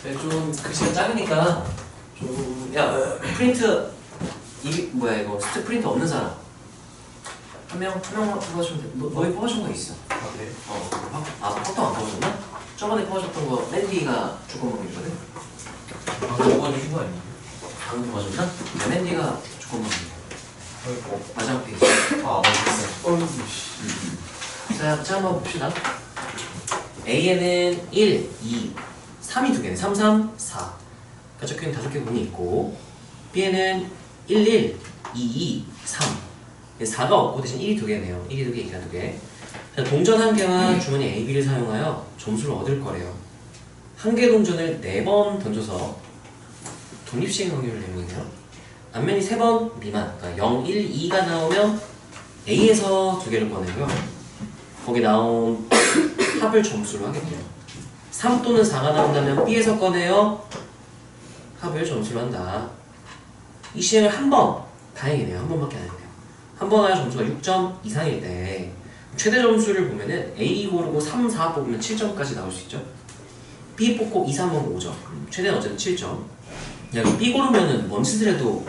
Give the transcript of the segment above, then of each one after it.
네, 좀 글씨가 작으니까 좀 프린트 이게 뭐야 이거 스트 프린트 없는 사람 한 명만 뽑아주면 돼. 너희 뽑아준 거 있어. 아 그래? 확정 안 뽑아줬나? 저번에 뽑아줬던 거 랜디가 조건방이거든. 방금 뽑아주신 거 아니에요? 방금 뽑아줬나? 랜디가 조건방이야. 마지막 페이지. 맞았어. 자, 같이 한번 봅시다. A에는 1, 2, 3이 두 개네. 3, 3, 4. 적혀있는 5개 문이 있고, B에는 1, 1, 2, 2, 3. 4가 없고 대신 1이 두 개네요. 1이 두 개, 2가 두 개. 자, 동전 한 개와 주머니 A, B를 사용하여 점수를 얻을 거래요. 한 개 동전을 4번 던져서 독립시행 확률을 내보이네요. 앞면이 3번 미만, 그러니까 0, 1, 2가 나오면 A에서 두 개를 꺼내고요. 거기 나온 합을 점수로 하겠고요. 3 또는 4가 나온다면 B에서 꺼내요. 합을 점수로 한다. 이 시행을 한 번, 다행이네요. 한 번밖에 안 했네요. 한 번 하여 점수가 6점 이상일 때 최대 점수를 보면은 A 고르고 3, 4 뽑으면 7점까지 나올 수 있죠. B 뽑고 2, 3 뽑으면 5점. 최대는 어쨌든 7점. 여기 B 고르면은 뭔 짓을 해도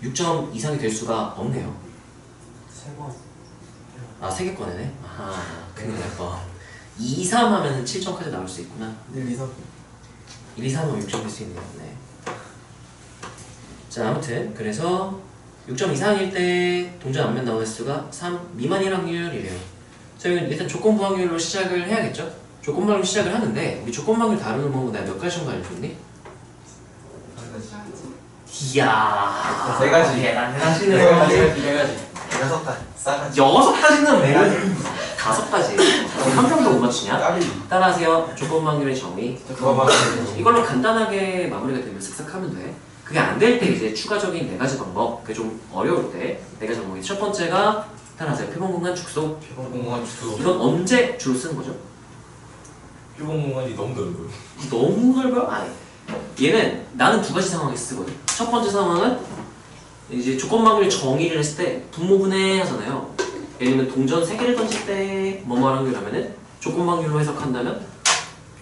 6점 이상이 될 수가 없네요. 3번. 아, 3개 꺼내네? 아하, 큰일 날 뻔. 2, 3 하면 7점까지 나올 수 있구나. 1, 2, 3. 1, 2, 3 하면 6점 될 수 있네요. 네. 자, 아무튼 그래서 6점 이상일 때 동전 앞면 나올 수가 3 미만일 확률이래요. 자, 여기는 일단 조건부 확률로 시작을 해야겠죠? 조건부 확률로 시작을 하는데 우리 조건부 확률 다루는 방법 내가 몇 가지 정도 알려줬니? 이야, 3가지. 대단하시네요. 3가지. 6가지. 싸가지. 6가지는 왜 5가지? 한 명도 못 맞추냐? 까비. 따라하세요. 조건부 확률의 정의. 이걸로 간단하게 마무리가 되면 슥슥 하면 돼. 그게 안 될 때 이제 추가적인 4가지 방법. 그게 좀 어려울 때 4가지 방법이 첫 번째가 따라하세요. 표본 공간 축소. 표본 공간 축소. 이건 언제 주로 쓰는 거죠? 표본 공간이 너무 넓어요. 너무 넓어요? 아니. 얘는 나는 2가지 상황에서 쓰거든. 첫 번째 상황은 이제 조건부 확률 정의를 했을 때 분모분해 하잖아요. 예를 들면 동전 3개를 던질 때 뭐뭐 확률 하면은 조건부 확률로 해석한다면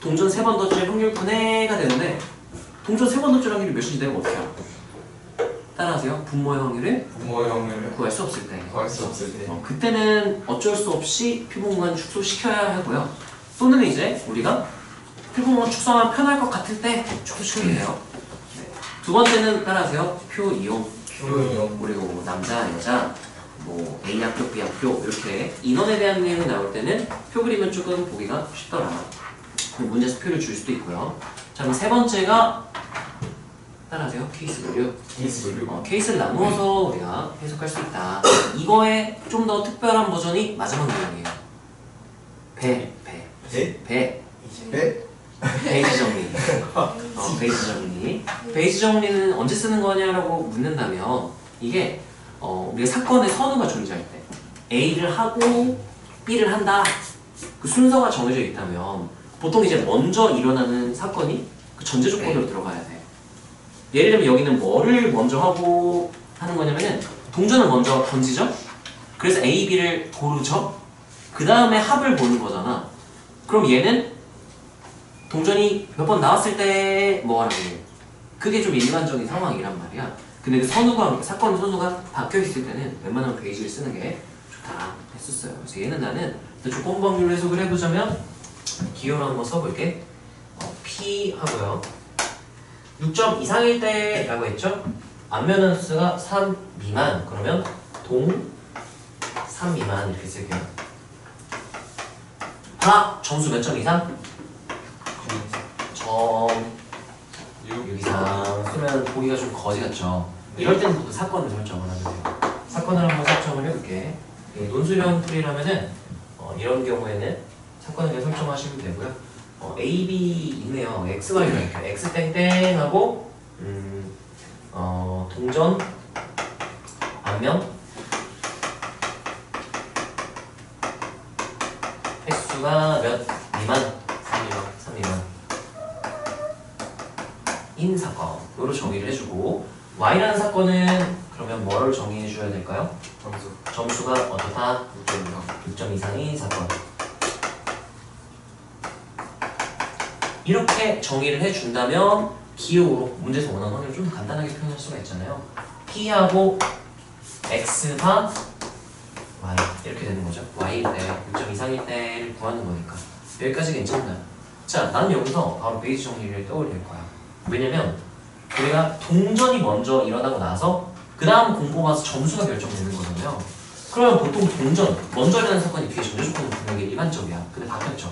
동전 3번 던질 확률 분해가 되는데 동전 3번 던질 확률이 몇인지 내가 어떻게 알아? 따라하세요. 분모의 확률을 구할 수 없을 때. 그때는 어쩔 수 없이 표본공간 축소시켜야 하고요. 또는 이제 우리가 표본공간 축소하면 편할 것 같을 때 축소시켜야 돼요. 네. 두 번째는 따라하세요. 표 이용. 그리고 남자, 여자, 뭐 A 학교, B 학교 이렇게 인원에 대한 내용이 나올 때는 표 그리면 조금 보기가 쉽더라. 문제에서 표를 줄 수도 있고요. 자, 그럼 세 번째가 따라하세요. 케이스 분류. 케이스를 나누어서 우리가 해석할 수 있다. 이거에 좀 더 특별한 버전이 마지막 내용이에요. 베이지 정리. 베이지 정리. 베이지 정리는 언제 쓰는 거냐라고 묻는다면 이게 우리가 사건의 선우가 존재할 때 A를 하고 B를 한다. 그 순서가 정해져 있다면 보통 이제 먼저 일어나는 사건이 그 전제 조건으로 들어가야 돼. 예를 들면 여기는 뭐를 먼저 하고 하는 거냐면은 동전을 먼저 던지죠? 그래서 A, B를 고르죠? 그 다음에 합을 보는 거잖아. 그럼 얘는 동전이 몇 번 나왔을 때 뭐 하라고 해. 그게 좀 일반적인 상황이란 말이야. 근데 그 선우가, 사건 선수가 바뀌어있을 때는 웬만하면 베이지를 쓰는 게 좋다 했었어요. 그래서 얘는 나는 조건부 확률로 해석을 해보자면 기호로 한번 써볼게. P 하고요. 6점 이상일 때 라고 했죠? 앞면 수가 3 미만. 그러면 동 3 미만 이렇게 쓸게요. 다 점수 몇 점 이상? 점 6 이상 쓰면 보기가 좀 거지 같죠? 이럴 때는 모두 사건을 설정을 하면 돼요. 사건을 한번 설정을 해볼게. 논술형 풀이라면은 이런 경우에는 사건을 그냥 설정하시면 되고요. A, B 있네요. X, Y로 할게요. X 땡땡 하고 동전 앞면 횟수가 몇 미만? 3미만 인 사건으로 정의를 해주고 Y라는 사건은 그러면 뭐를 정의해줘야 될까요? 점수가 어떻다? 6점 이상인 사건. 이렇게 정의를 해준다면 기호로 문제에서 원하는 확률을 좀 더 간단하게 표현할 수가 있잖아요. P하고 X바 Y 이렇게 되는 거죠. Y일 때 6점 이상일 때를 구하는 거니까 여기까지 괜찮나요? 자, 나는 여기서 바로 베이지 정리를 떠올릴 거야. 왜냐면 우리가 동전이 먼저 일어나고 나서 그 다음 공 뽑아서 점수가 결정되는 거잖아요. 그러면 보통 동전 먼저 일어나는 사건이 뒤에 전제 조건을 붙는 게 일반적이야. 근데 바뀌었죠.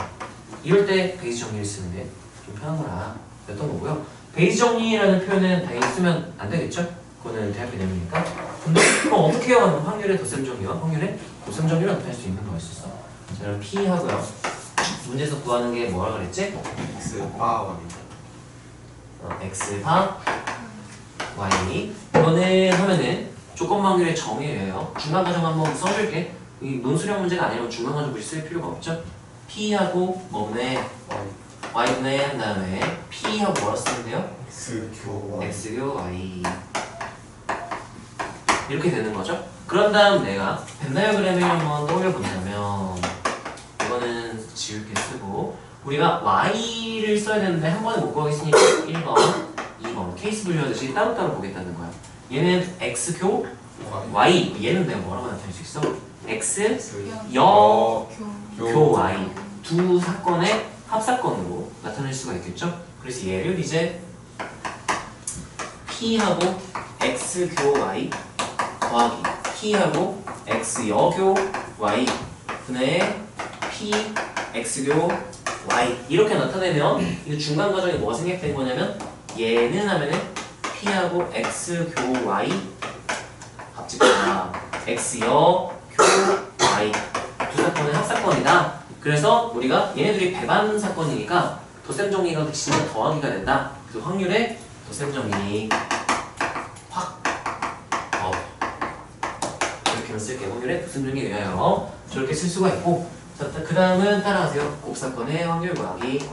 이럴 때 베이지 정리를 쓰는 게 좀 편한 거라 였던 거고요. 베이지 정리라는 표현은 당연히 쓰면 안 되겠죠? 그거는 대학 개념이니까. 근데 그럼 어떻게 해요? 확률의 덧셈 정리와 확률의 곱셈 정리를 어떻게 할 수 있는 거였었어? 자, 그럼 P 하고요. 문제에서 구하는 게 뭐라 그랬지? X바 X바 Y. 이거는 하면은 조건 확률의 정의예요. 중간 과정 한번 써줄게. 이 논술형 문제가 아니라면 중간 과정 굳이 쓸 필요가 없죠? P하고 뭐분의 Y분의 한 다음에 P하고 뭐라 쓰면 돼요? X교 X교 Y 이렇게 되는 거죠? 그런 다음 내가 벤다이어그램을 한번 떠올려 본다면 이거는 지울게 쓰고 우리가 Y를 써야 되는데 한 번에 못 구하겠으니까 1번, 2번 케이스 분류하듯이 따로따로 보겠다는 거야. 얘는 X교 Y 얘는 내가 뭐라고 나타낼 수 있어? X 여 교 Y 두 사건의 합사건으로 나타낼 수가 있겠죠? 그래서 얘를 이제 P하고 X교 Y 더하기 P하고 X여교 Y 분의 P X교 Y 이렇게 나타내면 이 중간 과정에 뭐가 생략된 거냐면 얘는 하면은 P하고 X교 Y 합집다 X여 교 Y 두 사건의 합사건이다. 그래서 우리가 얘네들이 배반 사건이니까 덧셈 정리가 진짜 더하기가 된다. 그래서 확률의 덧셈 정리 확 이렇게만 쓸게요. 확률의 덧셈 정리에 의하여 저렇게 쓸 수가 있고 자, 그 다음은 따라하세요. 곱사건의 확률 구하기.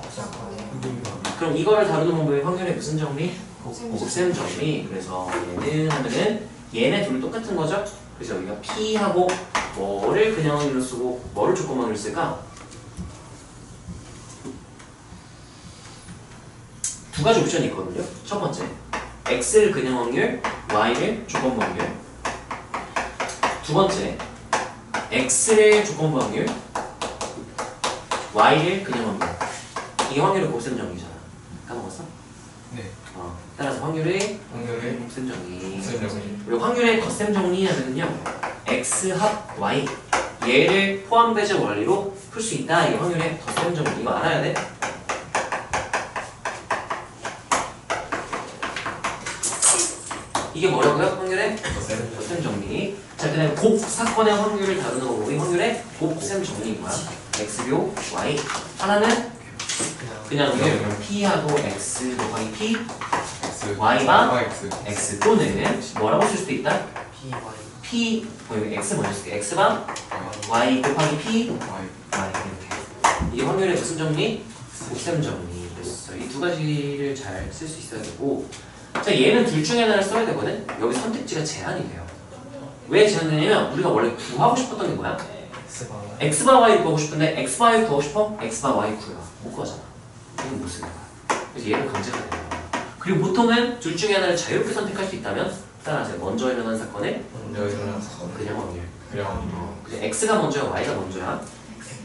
그럼 이거를 다루는 방법이 확률의 무슨 정리? 곱셈 정리. 그래서 얘는 하면은 얘네 둘 똑같은 거죠? 그래서 여기가 P하고 뭐를 그냥 확률로 쓰고 뭐를 조건 확률로 쓸까? 두 가지 옵션이 있거든요. 첫 번째, X를 그냥 확률, Y를 조건 확률. 두 번째, X를 조건 확률, Y를 그냥 확률. 이게 확률의 곱셈 정리잖아. 까먹었어? 네 따라서 확률의 확률의 곱셈 정리. 곱셈 정리. 그리고 확률의 덧셈 정리하면요, X 합 Y 얘를 포함 배제 원리로 풀 수 있다. 이게 확률의 덧셈 정리. 이거 알아야 돼. 이게 뭐라고요? 확률의 곱셈 정리. 자, 그다음에 곱 사건의 확률을 다루는 방법이 확률의 곱셈 정리인 거야. X교 Y. 하나는 그냥 확률 P하고 X 곱하기 P Y가 X 또는 뭐라고 쓸 수도 있다? P 여기 X 먼저 쓸게. X가 Y 곱하기 P Y 이렇게. 이게 확률의 무슨 정리? 곱셈 정리. 그랬어. 이 두 가지를 잘 쓸 수 있어야 되고. 자, 얘는 둘 중에 하나를 써야 되거든? 여기 선택지가 제한이 돼요. 왜 제한되냐면 우리가 원래 구하고 싶었던 게 뭐야? X바 Y 구하고 싶은데 X바 Y 구하고 싶어? X바 Y 구해봐. 못 구하잖아. 이건 못 쓰는 거야. 그래서 얘는 강제가 되는 거야. 그리고 보통은 둘 중에 하나를 자유롭게 선택할 수 있다면 따라하세요. 먼저 일어난 사건에 그냥 확률. 그냥 X가 먼저야 Y가 먼저야?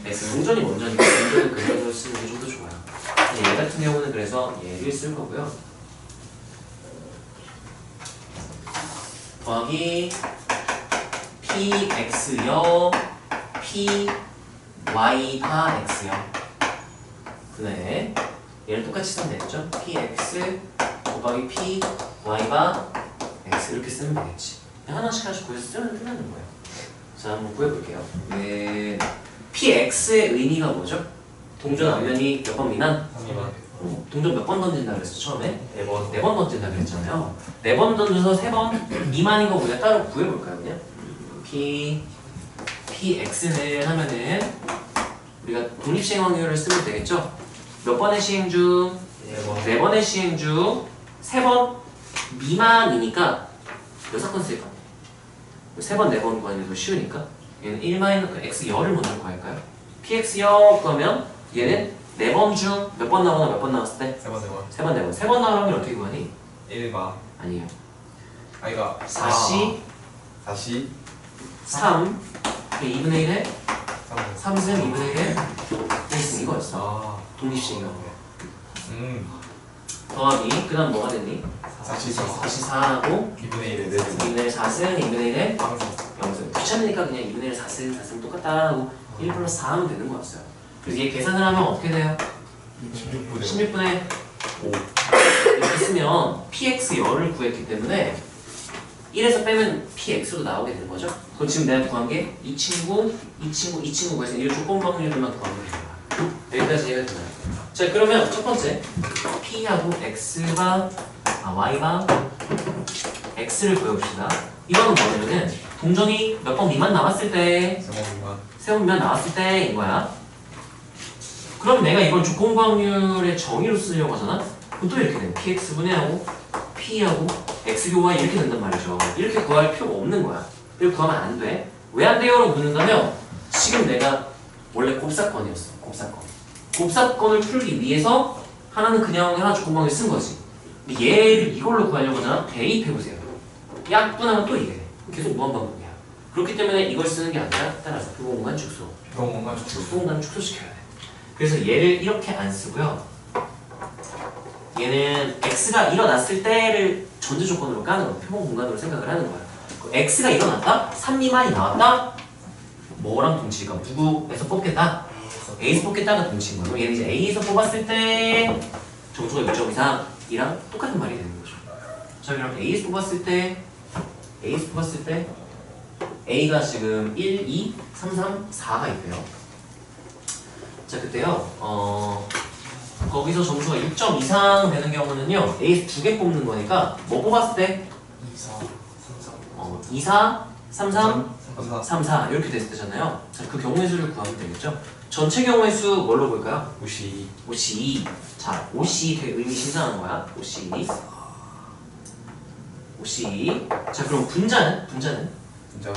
X 동전이 먼저니까 동전은 그대로 쓰는 게 좀 더 좋아요. 얘 같은 경우는 그래서 얘를 쓸 거고요. 더하기 PX여 PY바 X여. 네. 얘를 똑같이 쓰면 되겠죠? PX 곱하기 PY바 X 이렇게 쓰면 되겠지. 하나씩 구해서 쓰면 끝나는 거예요. 자, 한번 구해볼게요. 네. PX의 의미가 뭐죠? 동전 앞면이 몇 번 미만? 동전 몇 번 던진다 그랬어 처음에? 4번 던진다 그랬잖아요. 4번 던져서 3번 미만인 거 우리가 따로 구해볼까요 그냥? PX는 하면은 우리가 독립시행 확률을 쓰면 되겠죠? 몇 번의 시행 중? 4번의 시행 중 3번 미만이니까 몇 사건 쓸까? 3번, 4번 구하는 게 더 쉬우니까 얘는 1 X열을 먼저 구할까요? PX열 구하면 얘는 4번 중 몇 번 나오나 몇 번 나왔을 때? 3번 4번 3번 나오고 3번 나오면 어떻게 구하니? 1바 아니에요. 아이가 4C 4시 3 2분의 1에 3 3승 2분의 1에 1승 이거였어. 아 독립식이요. 더하기 그 다음 뭐가 됐니? 4시 4 다시 4하고 2분의 1에 4시 2분의 1 4승 2분의 1에 항상 0승. 귀찮으니까 그냥 2분의 1 4승 똑같다 하고 1 플러스 4 하면 되는 거였어요. 그래서 얘 계산을 하면 어떻게 돼요? 16분의 16분의 5 이렇게 쓰면 px 열을 구했기 때문에 1에서 빼면 px로 나오게 되는 거죠. 그럼 지금 내가 구한 게 이 친구, 이 친구, 이 친구 구해서 이 조건 확률만 구하면 되는 거야. 여기까지 이해가 되나요? 자 그러면 첫 번째 p하고 x가 y가 x를 구해봅시다. 이거는 뭐냐면은 동전이 몇 번 미만 남았을 때 3번만 세 번 미만 나왔을 때 이거야. 그럼 내가 이걸 조건 확률의 정의로 쓰려고 하잖아? 그럼 또 이렇게 돼. px분의 하고 p하고 x교와 이렇게 된단 말이죠. 이렇게 구할 필요가 없는 거야. 이렇게 구하면 안 돼. 왜 안 돼요? 라고 묻는다면 지금 내가 원래 곱사건이었어. 곱사건을 풀기 위해서 하나는 그냥 하나 조건 방을 쓴 거지. 근데 얘를 이걸로 구하려고 하잖아? 대입해보세요. 약분하면 또 이게 돼. 계속 무한반복이야. 그렇기 때문에 이걸 쓰는 게 아니라 따라서 표본공간 축소. 병원만 죽고 표본공간 축소시켜야 돼. 그래서 얘를 이렇게 안 쓰고요. 얘는 x가 일어났을 때를 전제 조건으로 까는 거야. 표본 공간으로 생각을 하는 거야. x가 일어났다? 3 미만이 나왔다? 뭐랑 동치가 누구에서 뽑겠다? A에서 뽑겠다가 동치인 거야. 그럼 얘는 이제 A에서 뽑았을 때 점수가 6점 이상이랑 똑같은 말이 되는 거죠. 자 그럼 A에서 뽑았을 때 A가 지금 1, 2, 3, 4가 있대요. 자 그때요. 거기서 점수가 6점 이상 되는 경우는요 A에서 2개 뽑는 거니까 뭐 뽑았을 때? 2, 4, 3, 3, 4 이렇게 됐을 때잖아요. 자, 그 경우의 수를 구하면 되겠죠? 전체 경우의 수 뭘로 볼까요? 52 52. 자, 52 되게 의미심장한 거야. 52. 자, 그럼 분자는? 진짜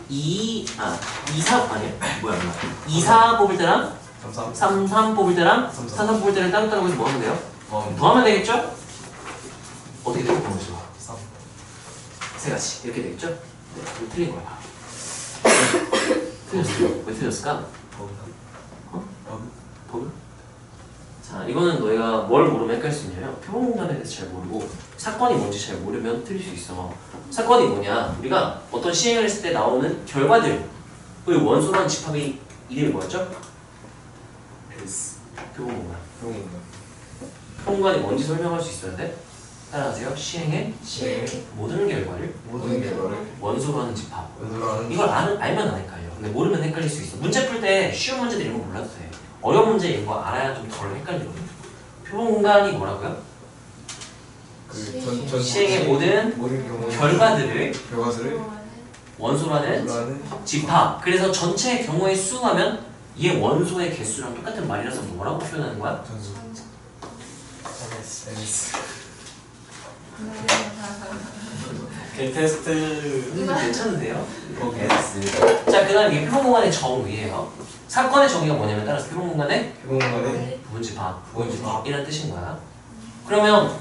2, 3 아니야? 뭐야 2, 4 뽑을 때랑 3, 3 뽑을 때랑 3, 3 뽑을 때랑 따로따로 해서 뭐 하면 돼요? 더하면 되겠죠? 어떻게 돼요? 경우의 수가? 3 세 가지 이렇게 되겠죠? 네, 이거 틀린 거야. 틀렸어. 왜 틀렸을까? 버그? 자, 이거는 너희가 뭘 모르면 헷갈릴 수 있냐면 표본 공간에 대해서 잘 모르고 사건이 뭔지 잘 모르면 틀릴 수 있어. 사건이 뭐냐? 우리가 어떤 시행을 했을 때 나오는 결과들을 원소로 한 집합의 이름이 뭐였죠? 표본 공간. 표본 공간이 뭔지 설명할 수 있어야 돼. 따라하세요. 시행의 모든 결과를 원소로 하는 집합. 이걸 알면 안 헷갈려. 근데 모르면 헷갈릴 수 있어. 문제 풀 때 쉬운 문제들 이런 거 몰라도 돼. 어려운 문제 이런 거 알아야 좀 덜 헷갈리거든. 표본 공간이 뭐라고요? 시행의 모든 결과들을 원소로 하는 집합. 그래서 전체 경우의 수 하면 얘 원소의 개수랑 똑같은 말이라서 뭐라고 표현하는 거야? 테스트 괜찮은데요? 자, 그 다음 이게 표본 공간의 정의예요. 사건의 정의가 뭐냐면 따라서 표본 공간의 부분 집합이라는 뜻인 거야. 그러면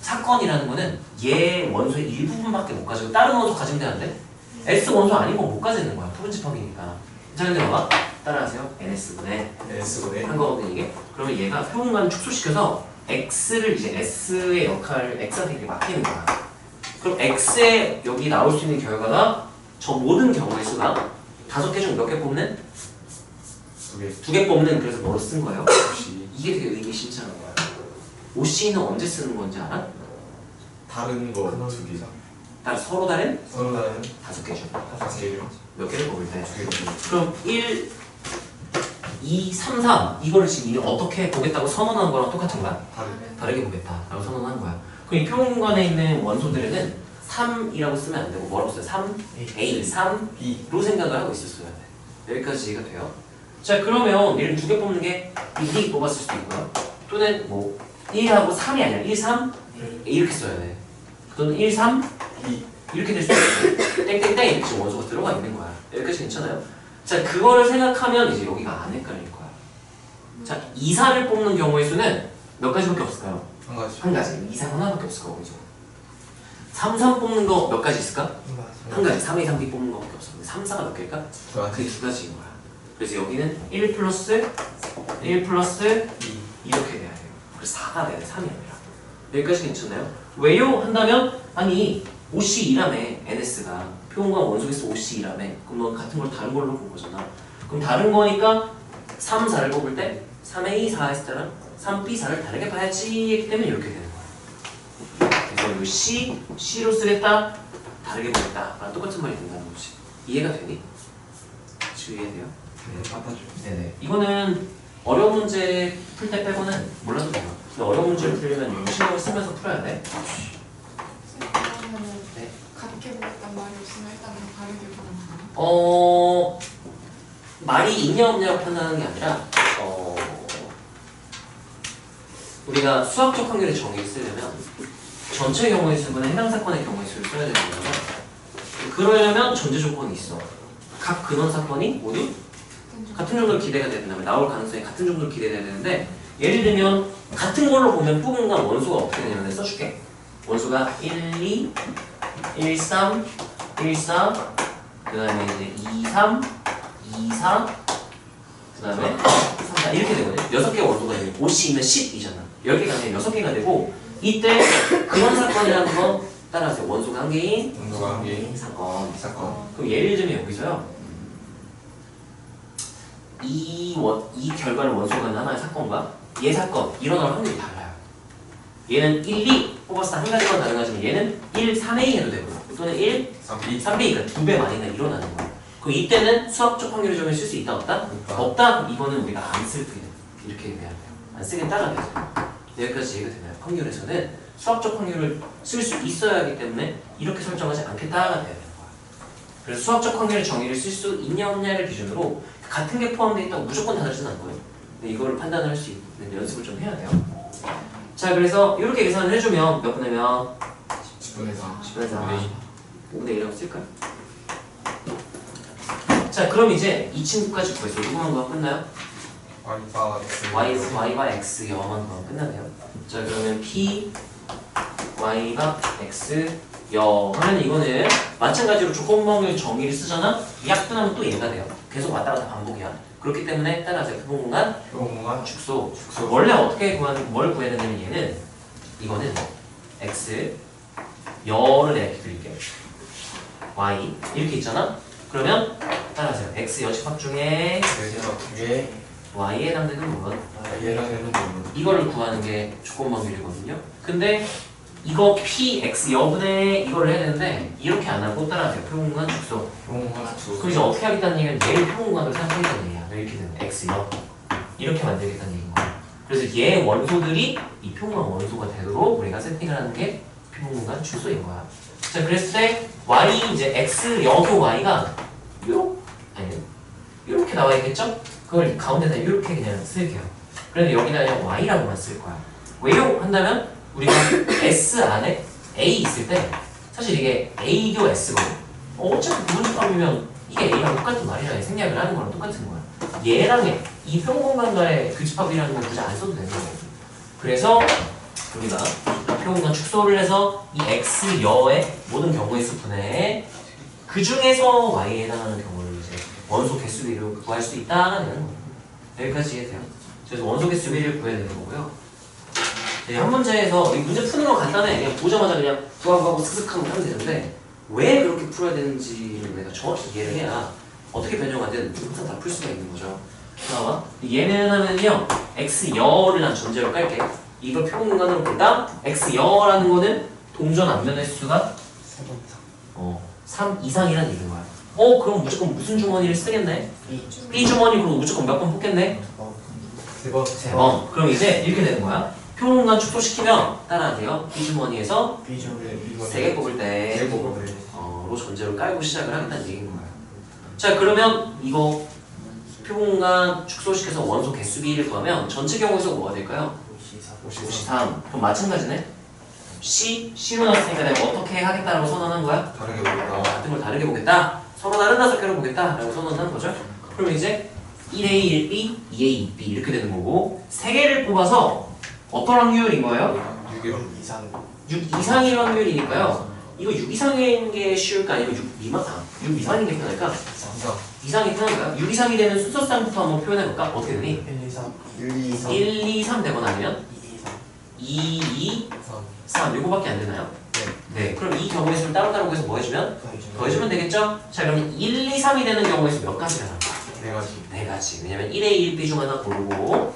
사건이라는 거는 얘 원소의 일부분밖에 못 가지고 다른 원소 가지면 되는데 S 원소 아닌 건 못 가지는 거야. 부분 집합이니까. 자, 근데 봐봐. 따라하세요. NS분의 한 거거든 이게. 그러면 얘가 표본 공간을 축소시켜서 X를 이제 S의 역할을 X한테 이렇게 맡기는 거야. 그럼 X에 여기 나올 수 있는 결과가 저 모든 경우의 수가 5개 중 몇 개 뽑는? 2개 뽑는. 그래서 뭐로 쓴 거예요? 이게 되게 의미심장한 거야. OC는 언제 쓰는 건지 알아? 다른 거 2개 서로 다른? 5개죠 5개죠. 몇 개를 뽑을 때? 그럼 1, 2, 3, 3 이거를 지금 이미 어떻게 보겠다고 선언한 거랑 똑같은 거야? 다르게 보겠다 라고 선언한 거야. 그럼 이 표본 공간에 있는 원소들에는 3이라고 쓰면 안 되고 뭐라고 써요? 3A, 3B로 생각을 하고 있었어야 돼. 여기까지 이해가 돼요? 자, 그러면 얘를 2개 뽑는 게 2 뽑았을 수도 있고요. 또는 뭐 1하고 3이 아니라 1, 3 이렇게 써야 돼. 또는 1, 3 이렇게 될 수도 있고 땡땡땡 이렇게 지금 원소가 들어가 있는 거야. 여기까지 괜찮아요? 자, 그거를 생각하면 이제 여기가 안 헷갈릴 거야. 자, 2, 4를 뽑는 경우의 수는 몇 가지밖에 없을까요? 한 가지. 한 가지. 2, 4 하나밖에 없을 거고, 그죠? 3, 3 뽑는 거 몇 가지 있을까? 한 가지. 3, 2, 3, B 뽑는 거밖에 없어. 근데 3, 4가 몇 개일까? 그게 두 가지인 거야. 그래서 여기는 1 플러스 1 플러스 2 이렇게 돼야 돼요. 그래서 4가 돼야 돼. 3이 아니라. 여기까지 괜찮나요? 왜요? 한다면 아니 OC 2라며 NS가 표본과 원소개수 OC 2라며 그럼 넌 같은 걸 다른 걸로 본 거잖아. 그럼 다른 거니까 3, 4를 뽑을 때 3A 4 했을 때랑 3B 4를 다르게 봐야지 했기 때문에 이렇게 되는 거야. 그래서 이 C로 쓰겠다 다르게 보겠다 랑 똑같은 말이 된다는 거지. 이해가 되니? 이해돼요? 네, 아파죠. 네네. 이거는 어려운 문제 풀 때 빼고는 몰라도 돼요. 근데 어려운 문제를 풀려면 신경을 쓰면서 풀어야 돼. 그러면은 네. 같게 보겠다는 말이 없으면 일단은 다르게 보는 거예요? 말이 있냐 없냐고 판단하는 게 아니라 우리가 수학적 확률의 정의를 쓰려면 전체 경우의 수분은 해당 사건의 경우의 수를 써야 되는 거잖아. 그러려면 전제 조건이 있어. 각 근원 사건이 모두 같은 정도로 기대가 된다면 나올 가능성이 같은 정도로 기대돼야 되는데 예를 들면 같은 걸로 보면 부분과 원소가 어떻게 되냐면 내가 써줄게. 원소가 1, 2, 1, 3, 1, 4 그 다음에 이제 2, 3, 2, 4 그 다음에 3, 4 이렇게 되거든. 6개의 원소가 되면 50이면 10이잖아. 10개가 아니라 6개가 되고 이때 근원 사건이라는 거 따라하세요. 원소가 한 개인 원소가 한 개인 사건. 사건. 그럼 예를 들면 여기서요. 이 결과를 원소가 하는 하나의 사건과 얘 사건 일어날 확률이 달라요. 얘는 1, 2 뽑았을 때 한 가지만 가능하지만 얘는 1, 3A 해도 되고 또는 1, 3B. 3B 그러니까 2배 많이나 일어나는 거야. 그럼 이때는 수학적 확률의 점을 쓸 수 있다 없다? 없다. 없다? 그럼 이거는 우리가 안 쓸게 돼요. 이렇게 해야 돼요. 안 쓰긴 따라야 되죠. 여기까지 이해가 되나요? 확률에서는 수학적 확률을 쓸 수 있어야 하기 때문에 이렇게 설정하지 않겠다가 돼야 되는 거야. 그래서 수학적 확률의 정의를 쓸 수 있냐 없냐를 기준으로 같은 게 포함되어 있다고 무조건 다르지는 않고요. 근데 이거를 판단을 할 수 있는 연습을 좀 해야 돼요. 자, 그래서 이렇게 계산을 해주면 몇 분의 몇? 10분의 4. 10분의 4. 5분의 1이라고 쓸까요? 자, 그럼 이제 이 친구까지 구했어요. 이거만 구하면 끝나요? y가 x 0만 구하면 끝나네요. 자, 그러면 p y가 x 0 하면 이거는 마찬가지로 조건방울 정의를 쓰잖아? 약분하면 또 얘가 돼요. 계속 왔다 갔다 반복이야. 그렇기 때문에 따라서 표본공간 표본공간 축소. 원래 어떻게 뭘 구해야 되냐면 얘는 이거는 x 열을 내가 이렇게 그릴게요. y 이렇게 있잖아? 그러면 따라하세요. x 여집합 중에 예. y에 해당되는 부분 얘랑 얘는 뭐예요? 이거를 구하는 게 조건방울이거든요. 근데 이거 px 여분의 이거를 해야 되는데 이렇게 안 하고 따라하세요. 표본공간 축소. 표본공간 축소. 그럼 이제 어떻게 하겠다는 얘기는 얘를 표본공간으로 생각하겠다는 얘기야. 이렇게 되면 x 여 이렇게 만들겠다는 얘기인 거야. 그래서 얘 원소들이 이 표본공간 원소가 되도록 우리가 세팅을 하는 게 표본공간 축소인 거야. 자, 그랬을 때 y 이제 x 여교 y가 이렇게 나와 있겠죠? 그걸 가운데다 이렇게 그냥 쓸게요. 그런데 여기다 그냥 y라고만 쓸 거야. 왜요? 한다면 우리가 S 안에 A 있을 때 사실 이게 A교 S거든. 어차피 부분집합이면 이게 A랑 똑같은 말이랑 생략을 하는 거랑 똑같은 거야. 얘랑 이 평공간과의 그 집합이라는 건 굳이 안 써도 되는 거거든. 그래서 우리가 평공간 축소를 해서 이 X여의 모든 경우의 수분에 그 중에서 Y에 해당하는 경우를 이제 원소 개수비를 구할 수 있다는 거예요. 여기까지 이해돼요? 그래서 원소 개수비를 구해야 되는 거고요. 한 문제에서 이 문제 푸는 건 간단해. 그냥 보자마자 그냥 구하고 슥슥 하면 되는데 왜 그렇게 풀어야 되는지를 내가 정확히 이해를 해야 어떻게 변형하든 항상 다 풀 수가 있는 거죠. 봐봐. 얘는 하면요 x여를 난 전제로 깔게. 이걸 평균간으로 본다. x여라는 거는 동전 앞면의 수가 3 이상이라는 얘기인 거야. 그럼 무조건 무슨 주머니를 쓰겠네? B 주머니. 그럼 무조건 몇 번 뽑겠네? 3번. 3번. 그럼 이제 이렇게 되는 거야. 표본공간 축소시키면 따라하세요. B주머니에서 B주머니 3개 뽑을 때 네 뽑을 때. 로 전제로 깔고 시작을 하겠다는 얘기인 거예요. 자, 그러면 이거 표본공간 축소시켜서 원소 개수비를 구하면 전체 경우에서 뭐가 될까요? 53. 그럼 마찬가지네. C로 나왔으니까 내가 어떻게 하겠다라고 선언한 거야? 다르게 보겠다. 같은 걸 다르게 보겠다. 서로 다른 5개로 보겠다 라고 선언한 거죠. 그럼 이제 1A 1B, 2A 2B 이렇게 되는 거고 세 개를 뽑아서 어떤 확률인 거예요? 6 이상 6 이상일 확률이니까요. 이거 6 이상인 게 쉬울까 아니면 6 미만? 6 미만인 게 편할까? 이상 이상이 편할까요? 6 이상이 되는 순서상부터 한번 표현해볼까? 어떻게 되니? 1 2 3 1 2 3 1, 2, 3 되거나 아니면 2 2 3 2, 2, 3 3 요거밖에 안 되나요? 네 네, 그럼 이 경우의 수를 따로따로 구해서 뭐 해주면? 더해주면 되겠죠? 자, 그럼 1, 2, 3이 되는 경우의 수 몇 가지가 나올까? 4가지 네 가지. 왜냐면 1A, 1B 중 하나 고르고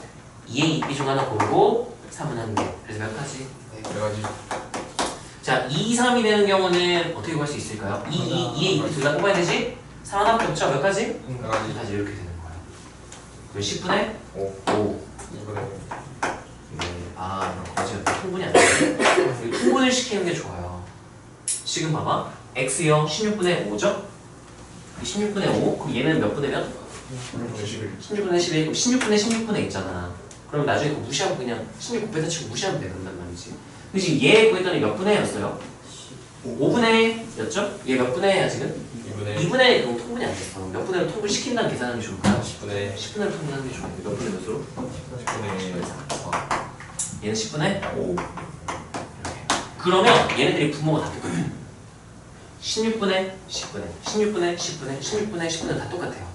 2A, 2B 중 하나 고르고 3은 한 개. 그래서 몇 가지? 4가지 자, 2, 3이 되는 경우는 어떻게 구할 수 있을까요? 2, 2, 2A, 2B 둘 다 뽑아야 되지? 3 하나밖에 없죠? 몇 가지? 4가지 2가지 이렇게 되는 거예요. 그럼 10분의 5 5. 2분의 네, 아, 거지 통분이 안 되네. 통분을 시키는 게 좋아요. 지금 봐봐. X요 16분의 5죠? 16분의 5. 그럼 얘는 몇 분의 몇? 11 16분의 11. 그럼 16분의 16분의 있잖아. 그럼 나중에 그거 무시하고 그냥 16 곱해서 치고 무시하면 된단 말이지. 근데 지금 얘 구했더니 몇 분의 였어요? 5분의 였죠? 얘 몇 분의 야 지금? 2분의 2분의 그럼 통분이 안 됐어. 몇 분의로 통분 시킨다는 계산하는 게 좋을까요? 10분의 10분의로 통분하는 게 좋아요. 몇 분의 몇으로? 10분의 4 얘는 10분의 5 그러면 얘네들이 부모가 다 똑같아요. 16분의 10분의 16분의 10분의 16분의 10분의 다 똑같아요.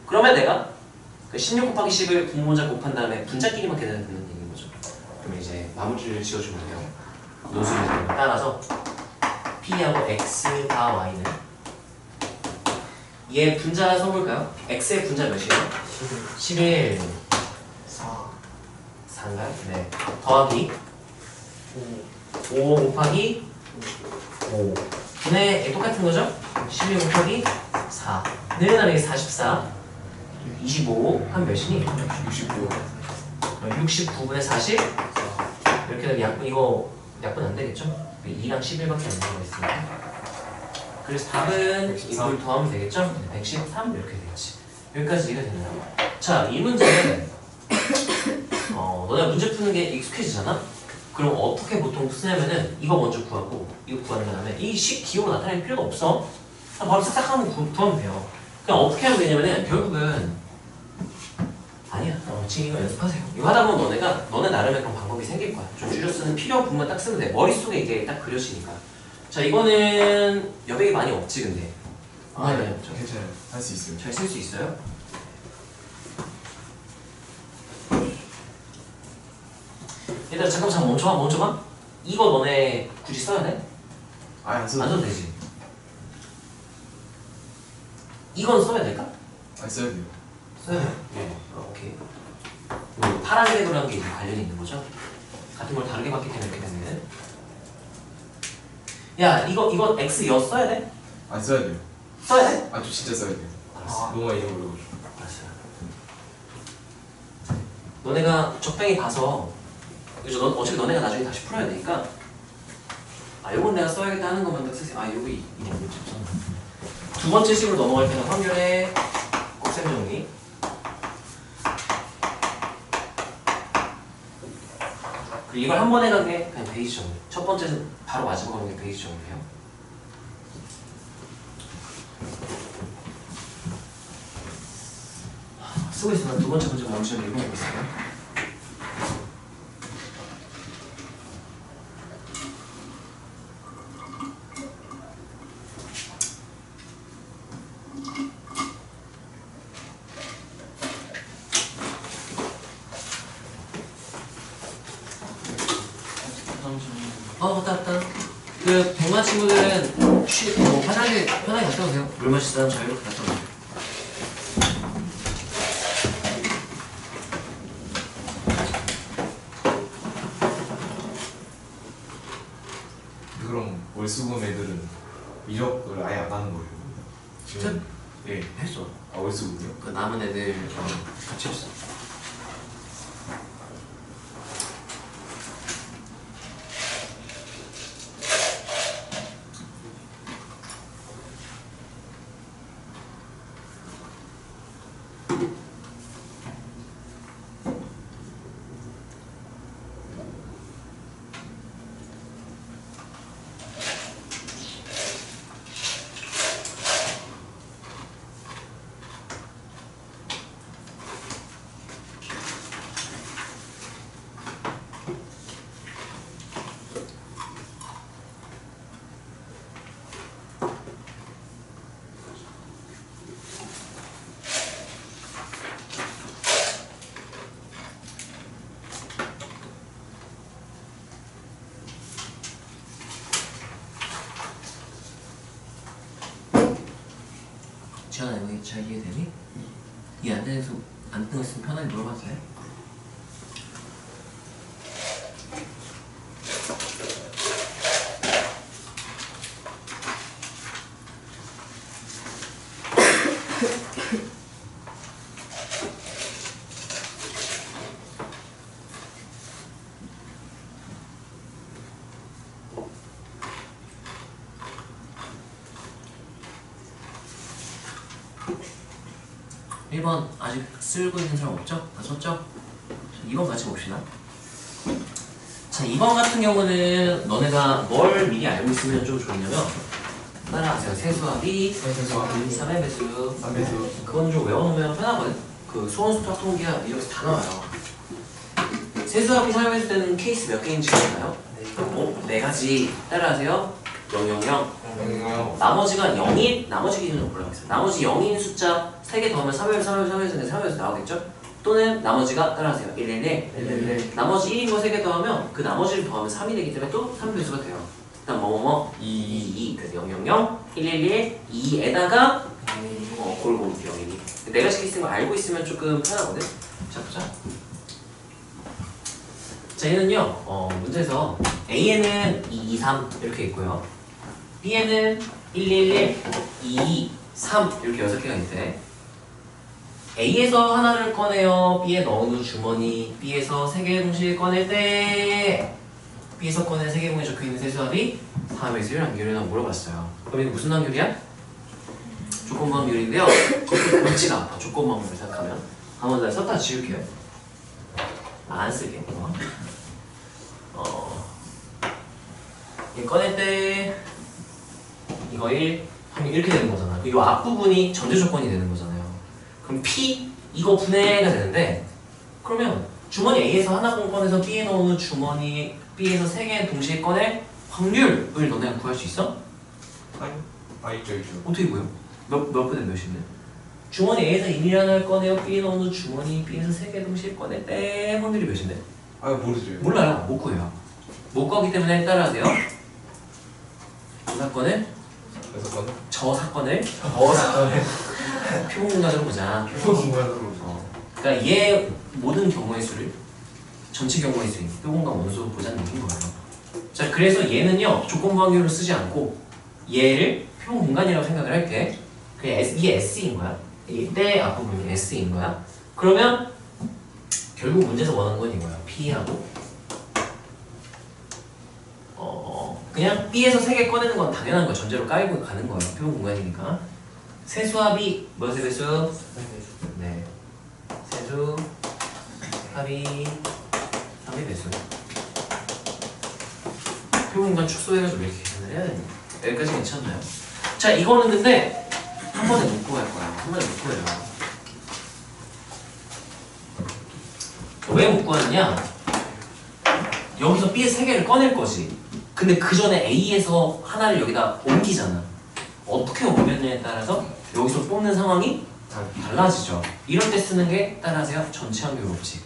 그러면 내가 그 16 곱하기 10을 분모자 곱한 다음에 분자끼리만 계산해 되는 얘기인 거죠. 그럼 이제 마무리를 지어주면 돼요. 논술에 따라서 P하고 X와 Y는 얘 분자 써볼까요? X의 분자 몇이에요? 11 4 4인가요? 네. 더하기 5 곱하기 5 분의 똑같은 거죠? 11 곱하기 4 늘어나면 이게 44 25 한 몇이니? 69 69분의 40 이렇게 되면 약분 이거 약분 안 되겠죠? 2랑 11밖에 안 나와 있으니까 그래서 답은 113. 이걸 더하면 되겠죠? 113 이렇게 되겠지 여기까지 이해가 되나요? 자, 이 문제는 너네가 문제 푸는 게 익숙해지잖아? 그럼 어떻게 보통 쓰냐면은 이거 먼저 구하고 이거 구한 다음에 이 식 기호로 나타낼 필요가 없어 그냥 바로 싹싹 하면 구하면 돼요 그냥 어떻게 하면 되냐면은 결국은 아니야 지금 이거 연습하세요 이거 하다 보면 너네 나름의 그런 방법이 생길 거야 좀 줄여 쓰는 필요 부분만 딱 쓰면 돼 머릿속에 이게 딱 그려지니까 자 이거는 여백이 많이 없지 근데 네 괜찮아요 할 수 있어요 잘 쓸 수 있어요? 얘들아 잠깐 멈춰봐 이거 너네 굳이 써야 돼? 아예 안 안 써도 써도 되지 이건 써야 될까? 안 써야 돼요 써야 돼? 네 오케이 파란색으로 게 이제 관련이 있는 거죠? 같은 걸 다르게 봤기 때문에 이렇게 되면 야 이거 X 여 써야 돼? 안 써야 돼요 써야 돼? 아 저 진짜 써야 돼요 알았어 너무 많이 잃어버려가지고 알았어요 너네가 적당히 봐서 어차피 너네가 나중에 다시 풀어야 되니까 아 요건 내가 써야겠다 하는 것만 딱 쓰세요 아 요거 이거 문제 없잖아 두 번째 식으로 넘어갈 때는 확률의 곱셈 정리 그리고 이걸 한 번에 간 게 그냥 베이지 정리 첫 번째는 바로 마지막으로 하는 게 베이지 정리예요 쓰고 있으면 두 번째 문제 먼저 읽어보겠어요 왔다 그 동아 친구들은 화장실 편하게 갔다 오세요 물 마실 사람 자유롭게 갔다 오세요 그럼 월수금 애들은 미적을 아예 안 하는 거예요 지금 예 했어 아 월수금이요? 그 남은 애들 같이 했어 잘 이해되니? 이해 안 되는 안 뜨었으면 편하게 물어봐도 돼. (1번) 아직 쓰고 있는 사람 없죠? 다 썼죠? 2번 같이 봅시다. 자, 2번 같은 경우는 너네가 뭘 미리 알고 있으면 좀 좋냐면 따라하세요. 세수합이 3의 배수 3배수 그건 좀 외워놓으면 편하거든. 그 수원수탁 통계야 이렇게 다 나와요. 세수합이 사용했을 때는 케이스 몇 개인지 기억나요? 4가지. 따라하세요. 000 나머지가 0인 나머지 기준으로 골라보겠습니다. 나머지 0인 숫자 3개 더하면 3배수 나오겠죠? 또는 나머지가 따라하세요. 111 나머지 1인 거 3개 더하면 그 나머지를 더하면 3이 되기 때문에 또 3배수가 돼요. 그다음 뭐뭐뭐 2 그래서 000 111 2에다가 골고루 012 4가지 케이스인 거 알고 있으면 조금 편하거든. 자 보자. 자 얘는요 문제에서 A에는 2, 2, 3 이렇게 있고요. B에는 1, 1, 2, 3 이렇게 6개가 있대. A에서 하나를 꺼내요. B에 넣은 주머니. B에서 3개 동시에 꺼낼 때 B에서 꺼낸 3개 공에 적혀있는 세수합이 3의 수율 확률이라고 물어봤어요. 그럼 이게 무슨 확률이야? 조건부 확률인데요. 골치가 아파. 조건부 확률을 생각하면 한번 더 썼다 지울게요. 안 쓸게. 이거 꺼낼 때 이거 1 하면 이렇게 되는 거잖아. 이 앞부분이 전제 조건이 되는 거잖아요. 그럼 P 이거 분해가 되는데 그러면 주머니 A에서 하나 공 꺼내서 B에 넣는 주머니 B에서 3개 동시에 꺼낼 확률을 너네가 구할 수 있어? 있죠. 어떻게 구해요? 몇 분의 몇인데? 주머니 A에서 1이라는 꺼내요. B에 넣는 주머니 B에서 3개 동시에 꺼낼 때 확률이 몇인데? 모르죠. 몰라요. 못 구해요. 못 구하기 때문에 따라하세요. 저 사건을 표본공간으로 보자. 그러니까 얘 모든 경우의 수를 전체 경우의 수 표본공간 원수 보자는 얘기인 거예요. 자 그래서 얘는요 조건부 확률을 쓰지 않고 얘를 표본공간이라고 생각을 할게. 이게 S인 거야. 이때 앞부분이 S인 거야. 그러면 결국 문제에서 원하는 건 이거야. P하고 그냥 B에서 3개 꺼내는 건 당연한 거야. 전제로 깔고 가는 거예요. 표본 공간이니까. 세수합이 몇의 배수? 네. 세수합이 3의 배수. 표본 공간 축소해가지고 이렇게 계산을 해야 됩니다. 여기까지 괜찮나요? 자, 이거는 근데 한 번에 못 구할 거야. 한 번에 못 구해요. 왜 못 구하느냐? 여기서 B에서 3개를 꺼낼 거지. 근데 그 전에 A에서 하나를 여기다 옮기잖아. 어떻게 옮겼냐에 따라서 여기서 뽑는 상황이 달라지죠. 이럴 때 쓰는 게 따라하세요. 전체 확률 법칙.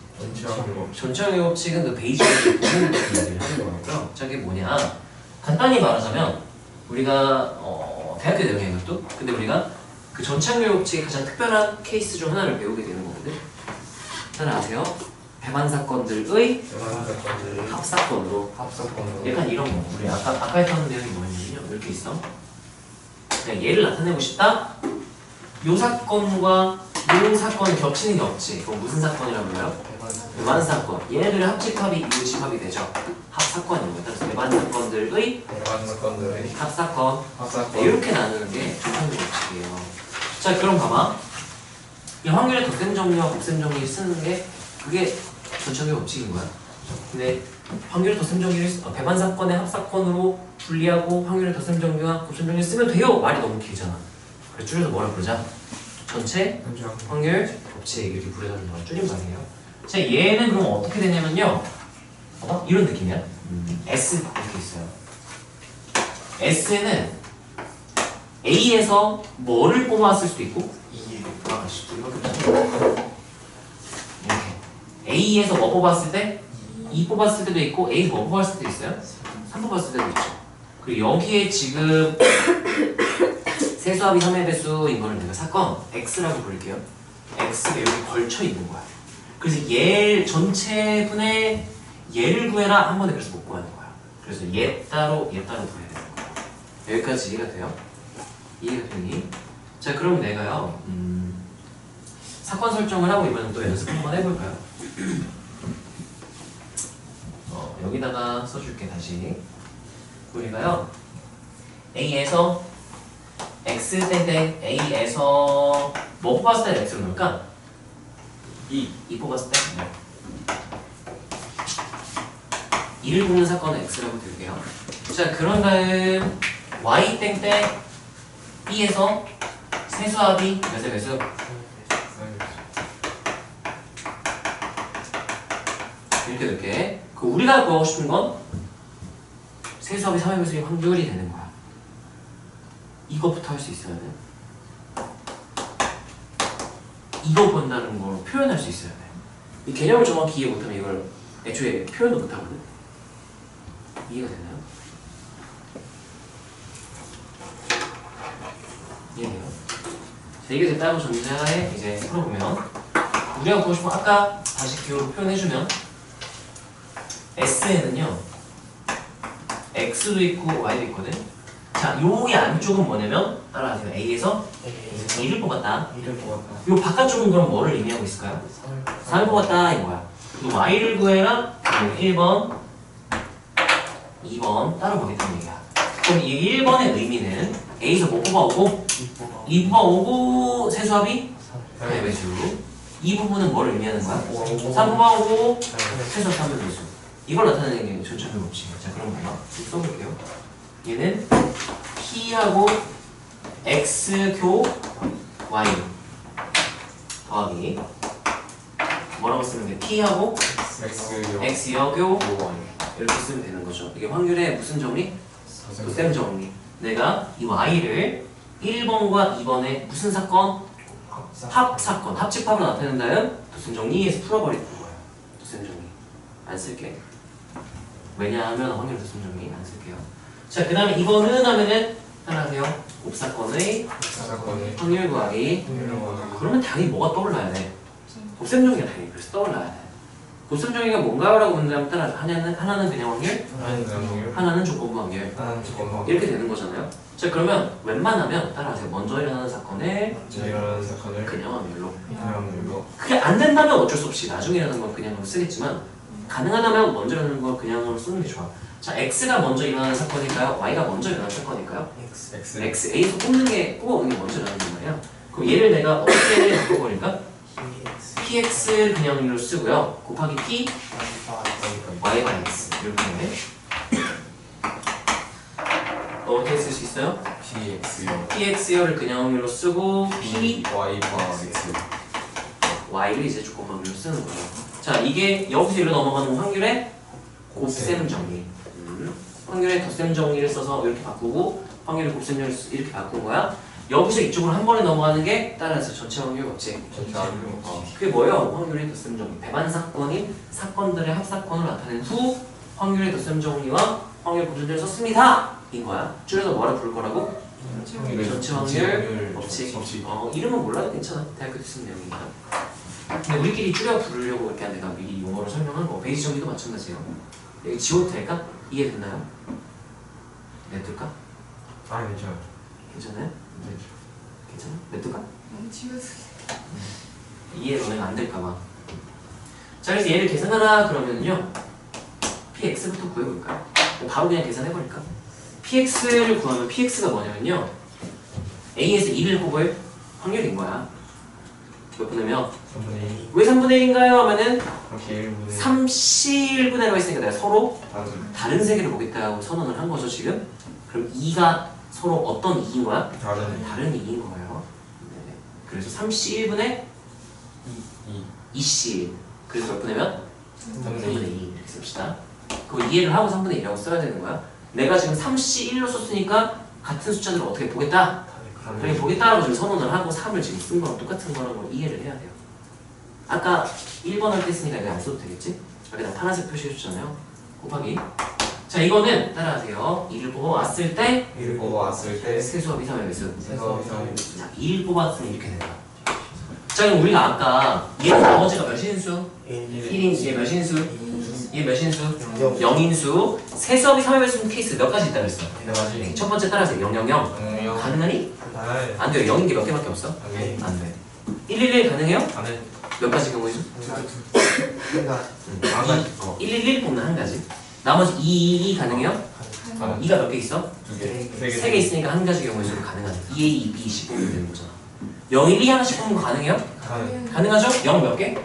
전체 확률 법칙은 그 베이직을 보는 얘기를 하는 거고요. 자, 이게 뭐냐? 간단히 말하자면 우리가 대학교 내용이에요, 이것도. 근데 우리가 그 전체 확률 법칙의 가장 특별한 케이스 중 하나를 배우게 되는 거거든. 따라하세요. 배만 사건들의 합사건으로 약간 이런 거. 우리 아까 했던 내용이 뭐였냐면요. 이렇게 있어. 그냥 얘를 나타내고 싶다. 요 사건과 요 사건 겹치는 게 없지. 그럼 무슨 사건이라고 불러요? 배만 사건. 얘네들의 합집합이 이거 집합이 되죠. 합사건인 거예요. 그래서 배만 사건들의 합사건. 네, 이렇게 나누는 게 전체적인 법칙이에요. 자, 그럼 봐봐. 이 확률의 덧셈 정리와 곱셈 정리 쓰는 게 그게 전체적인 법칙인 거야. 근데 확률의 덧셈 정리를 배만 사건의 합사건으로 분리하고 확률의 덧셈 정리와 곱셈 정리 쓰면 돼요. 말이 너무 길잖아. 그래서 줄여서 뭐라 부르자? 전체 확률 법칙 이렇게 부르자는 거야. 줄임말이에요. 자, 얘는 그럼 어떻게 되냐면요. 봐봐, 이런 느낌이야. S 이렇게 있어요. S는 A에서 뭐를 뽑아왔을 수도 있고 A에서 뭐 뽑았을 때? 2 뽑았을 때도 있고 A에서 뭐 뽑았을 때도 있어요? 3 뽑았을 때도 있죠. 그리고 여기에 지금 세수합이 3의 배수인 거를 내가 사건 x라고 부를게요. x가 여기 걸쳐 있는 거야. 그래서 얘 전체 분의 얘를 구해라 한 번에 그래서 못 구하는 거야. 그래서 얘 따로 구해야 되는 거야. 여기까지 이해가 돼요? 이해가 되니? 자, 그럼 내가요 사건 설정을 하고 이번엔 또 연습 한번 해볼까요? 여기다가 써줄게. 다시 우리가요 A에서 X 땡땡 A에서 뭐 뽑았을 때 X로 넣을까? 2 뽑았을 때 2를 굽는 사건은 X라고 들게요. 자, 그런 다음 Y 땡땡 B에서 세수합이 몇에 몇수? 이렇게 넣을게. 그 우리가 구하고 싶은 건 세수합이 3의 배수의 확률이 되는 거야. 이거부터 할 수 있어야 돼. 이거 본다는 걸 표현할 수 있어야 돼. 이 개념을 정확히 이해 못하면 이걸 애초에 표현도 못하거든. 이해가 되나요? 이해돼요? 자, 이게 됐다고 전제하에 이제 풀어보면 우리가 보고 싶은 아까 다시 기호로 표현해주면 S에는요 X도 있고 Y도 있거든. 자, 여기 안쪽은 뭐냐면 따라하세요. A에서 2를 뽑았다. 요 바깥쪽은 그럼 뭐를 의미하고 있을까요? 3을 뽑았다 이거야. 그리고 Y를 구해라. 1번 2번 따로 보겠다는 얘기야. 그럼 이 1번의 의미는 A에서 뭐 뽑아오고 2 뽑아오고 세수합이 3의 배수. 이 부분은 뭐를 의미하는 거야? 3 뽑아오고 세수합 3의 배수. 이걸 나타내는 게 전체적 법칙이에요. 자, 그럼 뭐야? 좀 써볼게요. 얘는 P하고 X교 Y 더하기 뭐라고 쓰면 돼? P하고 X여교 이렇게 쓰면 되는 거죠. 이게 확률의 무슨 정리? 쌤 정리. 내가 이 Y를 1번과 2번의 무슨 사건? 합사건, 합집합으로 나타낸 다음 도셈 정리에서 풀어버리는 거예요. 도셈 정리 안 쓸게. 왜냐하면 확률 도셈 정리 안 쓸게요. 자, 그 다음에 이거는 하면은 따라하세요. 곱사건의 확률 구하기. 그러면 당연히 뭐가 떠올라야 돼? 곱셈 정리가 당연히 그래서 떠올라야 돼. 곱셈 정리가 뭔가요? 라고 묻는다면 따라 하나는 그냥 확률, 하나는 조건부 확률 이렇게 되는 거잖아요. 자, 그러면 웬만하면 따라하세요. 먼저 일어나는 사건을 그냥 확률로. 그게 안 된다면 어쩔 수 없이 나중에 일어나는 건 그냥으로 쓰겠지만 가능하다면 먼저 일어나는 걸 그냥으로 쓰는 게 좋아. 자, X가 먼저 일어나는 사건일까요? Y가 먼저 일어나는 사건일까요? X, A에서 뽑아오는 게 먼저 일어나는 말이야. 그럼 얘를 내가 어떻게 바꿔버릴까? PX를 그냥 확률로 쓰고요. 곱하기 P, Y가 X 이렇게 어떻게 쓸 수 있어요? PX열을 그냥 확률로 쓰고 P, Y를 이제 조건 확률로 쓰는 거예요. 자, 이게 여기서 이로 넘어가는 확률의 곱셈 정리. 확률의 덧셈 정리를 써서 이렇게 바꾸고 확률의 곱셈 정리를 이렇게 바꾼 거야. 여기서 이쪽으로 한 번에 넘어가는 게 따라서 전체 확률 법칙. 그게 뭐예요? 확률의 덧셈 정리. 배반 사건인 사건들의 합사건을 나타낸 후 확률의 덧셈 정리와 확률 곱셈 정리를 썼습니다. 인 거야. 줄여서 뭐라 부를 거라고? 전체 확률 법칙. 이름은 몰라도 괜찮아. 대학교 때 쓴 내용이니까. 근데 우리끼리 줄여 부르려고 이렇게 내가 미리 용어를 설명한 거. 베이지 정리도 마찬가지예요. 여기 지워도 될까? 이해됐나요? 냅둘까? 괜찮아요. 괜찮아요? 괜찮아? 냅둘까? 지워서 이해 너네가 안 될까봐. 자, 그래서 얘를 계산하라 그러면요 PX부터 구해볼까요? 바로 그냥 계산해버릴까? PX를 구하면 PX가 뭐냐면요 A에서 2를 뽑을 확률인 거야. 몇 분의 몇? 3분의 1. 왜 3분의 1인가요? 하면은 1분의 31분의 1가 있으니까 내가 서로 다른 세계를 보겠다고 선언을 한 거죠 지금. 그럼 2가 서로 어떤 2인 거야? 다른 2인 거예요. 네. 그래서 31분의 2C. 그래서 몇 분의 몇? 3분의 2 이렇게 씁시다. 그거 이해를 하고 3분의 1이라고 써야 되는 거야. 내가 지금 31로 썼으니까 같은 숫자들을 어떻게 보겠다? 당연히 보겠다라고 지금 선언을 하고 3을 지금 쓴 거랑 똑같은 거라고 이해를 해야 돼요. 아까 1번 할 때 쓰니까 이거 안 써도 되겠지? 여기다 파란색 표시해줬잖아요. 곱하기 자 이거는 따라하세요. 2를 뽑아왔을 때 이를 뽑아왔을 때 세수와 비상의 배수. 세서 이상의 자 2를 뽑았으면 이렇게 된다. 자 그럼 우리가 아까 얘는 나머지가 몇 인수? 1인수. 얘 몇 인수? 얘 몇 인수? 0인수. 세수업이 3의 배수는 케이스 몇 가지 있다 그랬어? 네 가지. 네, 첫 번째 따라하세요. 000. 가능하니? 네. 안 돼요. 0인 게 몇 개밖에 없어? 네. 안 돼. 111 가능해요? 가는 몇 가지 경우이죠? 한 가지. 111 뽑는 한 가지. 나머지 222 가능해요? 가는 2가 몇 개 있어? 두 개. 3개 있으니까 한 가지 경우에 서로 가능하죠. 2A, 2B 뽑으면 되는 거잖아. 0, 1, 2 하나씩 뽑는 거 가능해요? 가는 가능하죠? 0 몇 개?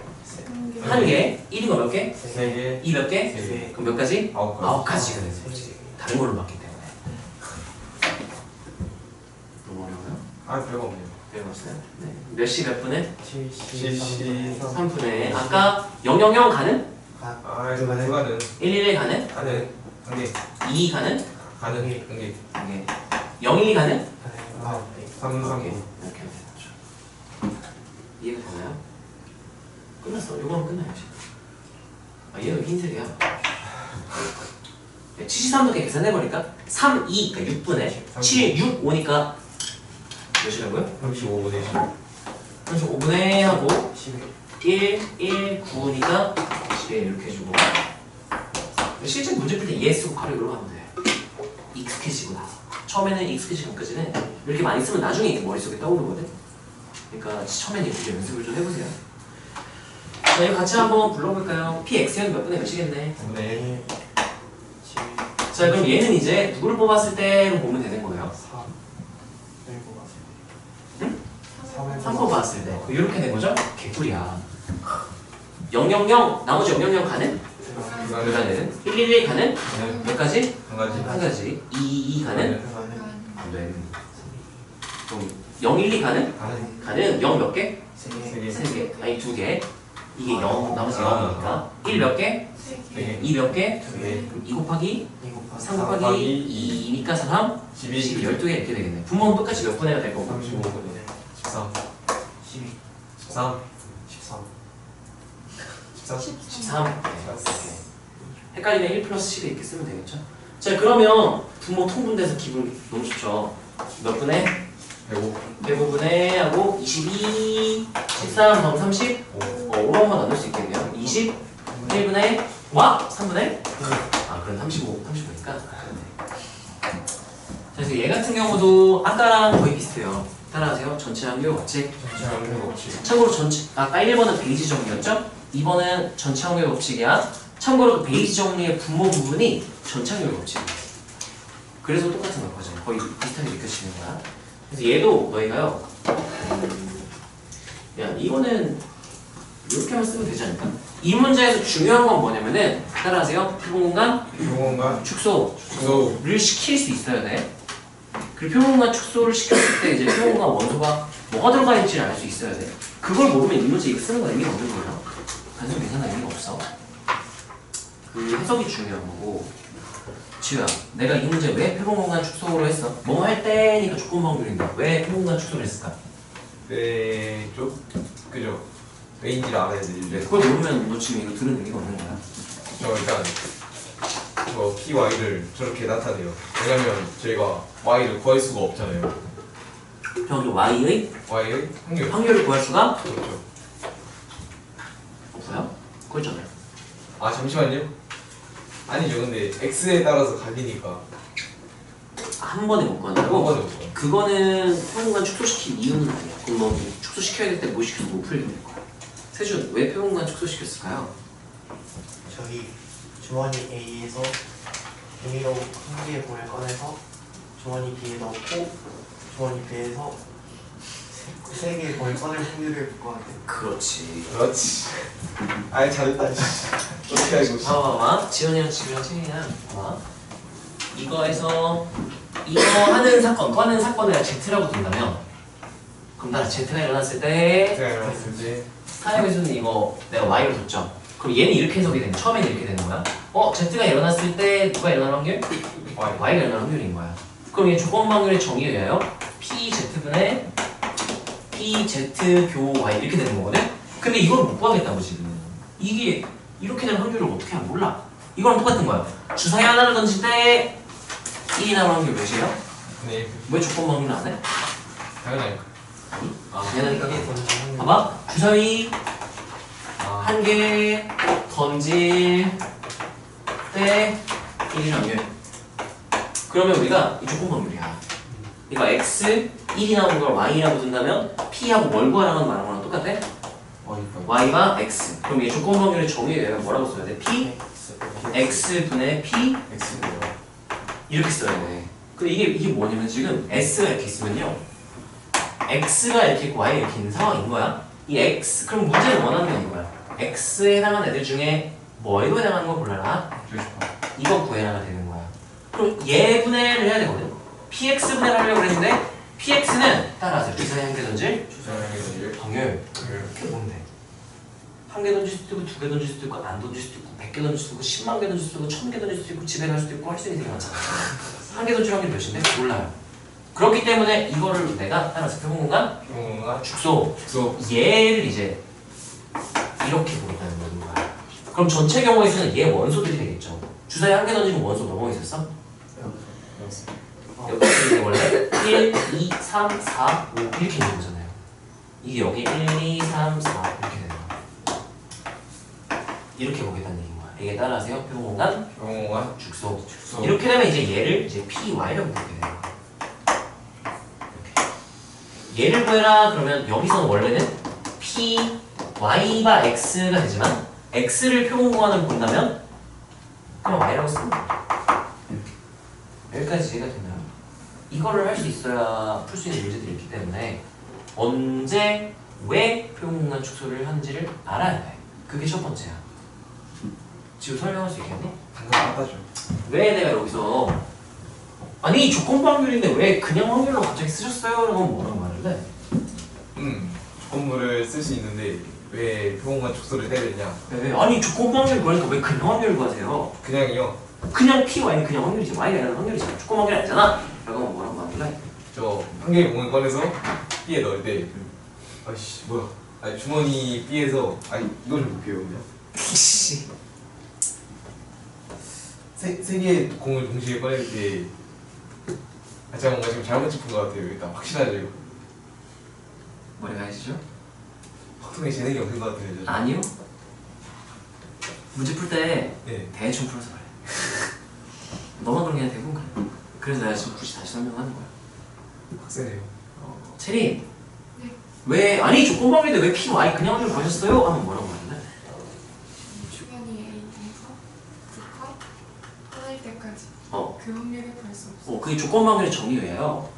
한 개. 1인 거 몇 개? 세 개. 2 몇 개? 세 개. 그럼 몇 가지? 아홉 가지. 9가지가 되는 거지. 다른 걸로 맞기 때문에. 너무 어려워요? 아 별거 없네요. 배웠어요? 네. 몇 시 몇 분에? 3분에. 73분에 아까 000 가능? 아 그거는 111 가능? 가는 한 개. 2 가능? 가는 한 개. 네. 012 가능? 3 오케이. 3 이렇게 하면 되죠. 이해가 되나요? 끝났어. 이거는 끝나야지. 아, 얘는 흰색이야. 네, 73도 이렇게 계산해버릴까? 3, 2, 그러니까 6분의 7, 6, 5니까 몇이라고요? 35분의 35분의 하고 1, 1, 9니까 11 이렇게 해주고 실제 문제 풀 때 얘 쓰고 바로 이걸로 가면 돼. 익숙해지고 나서 처음에는 익숙해지기 전까지는 이렇게 많이 쓰면 나중에 머릿속에 떠오르거든. 그러니까 처음에는 이렇게 연습을 좀 해보세요. 자, 이거 같이 한번 불러볼까요? PX는 몇 분의 몇이겠네. 3분의 자, 그럼 얘는 이제 누구를 뽑았을 때로 보면 되는 거예요. 3 뽑았을 때. 이렇게 된 거죠? 개꿀이야. 000, 나머지 000 가는? 불가는. 111 가는? 몇 가지? 한 가지. 한 가지. 222 가는? 안 돼. 그럼 012 가는? 가는 가는 0 몇 개? 세 개. 3개. 아니 2개. 이게 0, 나머지 0이니까. 1 몇 개? 세 개. 2 몇 개? 두 개. 2 곱하기 3 곱하기 곱하기 2니까 3, 12. 12, 12개 이렇게 되겠네. 분모는 똑같이 몇 분해가 될 거고. 35분의 13. 13. 13. 네, 오케이. 헷갈리면 1 플러스 10에 이렇게 쓰면 되겠죠? 자, 그러면 분모 통분돼서 기분 너무 좋죠? 몇 분의? 105분의 하고 22, 13, 다음 30? 5로만 나눌 수 있겠네요. 20, 1분의, 와! 3분의? 아, 그럼 35니까. 자, 그래서 얘 같은 경우도 아까랑 거의 비슷해요. 따라하세요. 전체 확률 법칙. 전체 확률 법칙. 참고로 아까 1번은 베이지 정리였죠? 2번은 전체 확률 법칙이야. 참고로 그 베이지 정리의 분모 부분이 전체 확률 법칙이야. 그래서 똑같은 거거든요. 거의 비슷하게 느껴지는 거야. 그래서 얘도 너희가요. 야, 이거는 이렇게만 쓰면 되지 않을까? 이 문제에서 중요한 건 뭐냐면은 따라하세요. 표본공간 표본공간 축소를 축소. 시킬 수 있어야 돼. 그리고 표본공간 축소를 시켰을 때 이제 표본공간 원소가 뭐가 들어가 있는지를 알 수 있어야 돼. 그걸 모르면 이 문제 이거 쓰는 건 의미가 없는 거예요. 단순 계산은 의미가 없어. 그 해석이 중요한 거고. 지우야, 내가 이 문제 왜 표본공간 축소로 했어? 뭐 할 때니까 조건 확률인가? 왜 표본공간 축소를 했을까? 네, 쪽 그죠. 왜인지를 알아야 되는데. 그걸 모르면 너 지금 이거 들은 의미가 없는 거야. 저 일단 PY를 저렇게 나타내요. 왜냐면 저희가 Y를 구할 수가 없잖아요. 저기 Y의 Y의 확률. 확률을 구할 수가 그렇죠. 없어요? 그렇잖아요. 아 잠시만요. 아니죠. 근데 X에 따라서 갈리니까 한 번에 못 한 구한다고? 번에 못 가요. 그거는 표본공간 축소시킨 이유는 아니야. 그럼 너 축소시켜야 될 때 뭐 시켜서 못 풀게 될 거야. 세준, 왜 표본공간 축소시켰을까요? 저희 주머니 A에서 종이로 한 개의 공을 꺼내서 주머니 B에 넣고 주머니 B에서 세 개의 공을 꺼낼 확률을 구하는데 그렇지. 그렇지. 아이 잘했다. 어떻게 알고 있어? 봐봐. 지현이랑 지우랑 채민이랑 봐봐. 이거에서 이거 하는 사건, 또 하는 사건을 Z라고 둔다면 그럼 나 Z가 일어났을 때 제가 알았을 때 사회에서는 이거 내가 Y로 뒀죠. 그럼 얘는 이렇게 해석이 되는 처음에는 이렇게 되는 거야. Z가 일어났을 때 누가 일어날 확률? Y. Y가 일어날 확률인 거야. 그럼 이 조건 확률의 정의에 의하여 PZ분의 PZ 교 Y 이렇게 되는 거거든? 근데 이걸 못 구하겠다고 지금. 이게 이렇게 될 확률을 어떻게 하면 몰라. 이거랑 똑같은 거야. 주사위 하나를 던질 때 1이 나올 확률 몇이에요? 네. 왜 조건 확률을 안 해? 당연하니까. 당연하니까. 세개 던지는 봐봐. 주사위 아. 한 개 던질 때 1이 확률. 그러면 우리가 이 조건 확률이야. 그러니까 x 1이 나오는 걸 y라고 둔다면 p하고 뭘 구하라는 말한 거랑 똑같아? y가 x. 그럼 이 조건 확률의 정의에 의하면 뭐라고 써야 돼? p x분의 p X네요. 이렇게 써야 돼. 근데 이게 뭐냐면 지금 s가 이렇게 있으면요, x가 이렇게 있고 y가 이렇게 있는 상황인 거야. 이 x 그럼 문제는 원하는 게 이거야. x에 해당하는 애들 중에 뭐에도 해당하는 걸 골라라. 이거 구해라가 되는 거야. 그럼 얘 분해를 해야 되거든. px 분해를 하려고 그랬는데 px는 따라하세요. 주사위 한 개 던질 확률. 그게 뭔데? 한 개 던질 수도 있고, 두 개 던질 수도 있고, 안 던질 수도 있고, 100개 던질 수도 있고, 10만 개 던질 수도 있고, 1000개 던질 수도 있고, 집에 갈 수도 있고, 할 수 있는 게 많잖아. 한 개 던질 확률 몇인데? 몰라요. 그렇기 때문에 이거를 내가 따라서 표본공간 뭔가 축소 축소. 얘를 이제 이렇게 보겠다는 거야. 그럼 전체 경우의 수는 얘 원소들이 되겠죠. 주사위 한 개 던지면 원소 몇 번 있었어? 여기 이게 원래 1, 2, 3, 4, 5 이렇게 있는 거잖아요. 이게 여기 1, 2, 3, 4 이렇게 되는 거야. 이렇게 보겠다는 얘기인 거야. 이게 따라하세요. 표본공간 뭔가 축소. 축소. 이렇게 되면 이제 얘를 이제 PY라고 부르게 되는 거야. 이렇게. 얘를 구해라 그러면 여기서는 원래는 PY가 X가 되지만 X를 표본공간으로 본다면 그냥 Y라고 쓰면 돼. 이렇게. 여기까지 이해가 되나요? 이거를 할 수 있어야 풀 수 있는 문제들이 있기 때문에 언제 왜 표본공간 축소를 하는지를 알아야 돼. 그게 첫 번째야. 지금 설명할 수 있겠니? 방금 맞다죠. 왜 내가 여기서 아니 조건부 확률인데 왜 그냥 확률로 갑자기 쓰셨어요? 라고 뭐라고 말을 해? 조건부를 쓸 수 있는데 왜 표본관 축소를 해야 되냐? 왜? 아니 조건부 확률 구하니까 왜 그냥 확률을 구하세요? 그냥요. 그냥 P, Y는 그냥 확률이지 Y가 아니라 확률이잖아. 조건 확률이 아니잖아. 라고 뭐라고 말을 해? 저 한 개의 공을 꺼내서 B에 넣을 때 아이씨 뭐야? 아니 주머니 B에서 아니 이걸 좀 볼게요 그냥. 씨. 세 개의 공을 동시에 꺼낼 때 제가 뭔가 지금 잘못 짚은 것 같아요. 일단 확실하죠 이거. 머리가 하시죠? 확통에 재능이 없는 것 같아요. 저는. 아니요. 문제 풀 때 네. 대충 풀어서 그래. 너만 그런 게 아니라 대부분 그래. 그래서 내가 지금 굳이 다시 설명하는 거야. 빡세네요. 체리. 네. 왜 아니 조건 확률인데 왜 P, Y 그냥 확률 구하셨어요? 하면 뭐라고 말을 해? 주변이 A에서 부터 끊을 때까지 어. 그 확률을 구할 수 없어. 그게 조건 확률의 정의예요.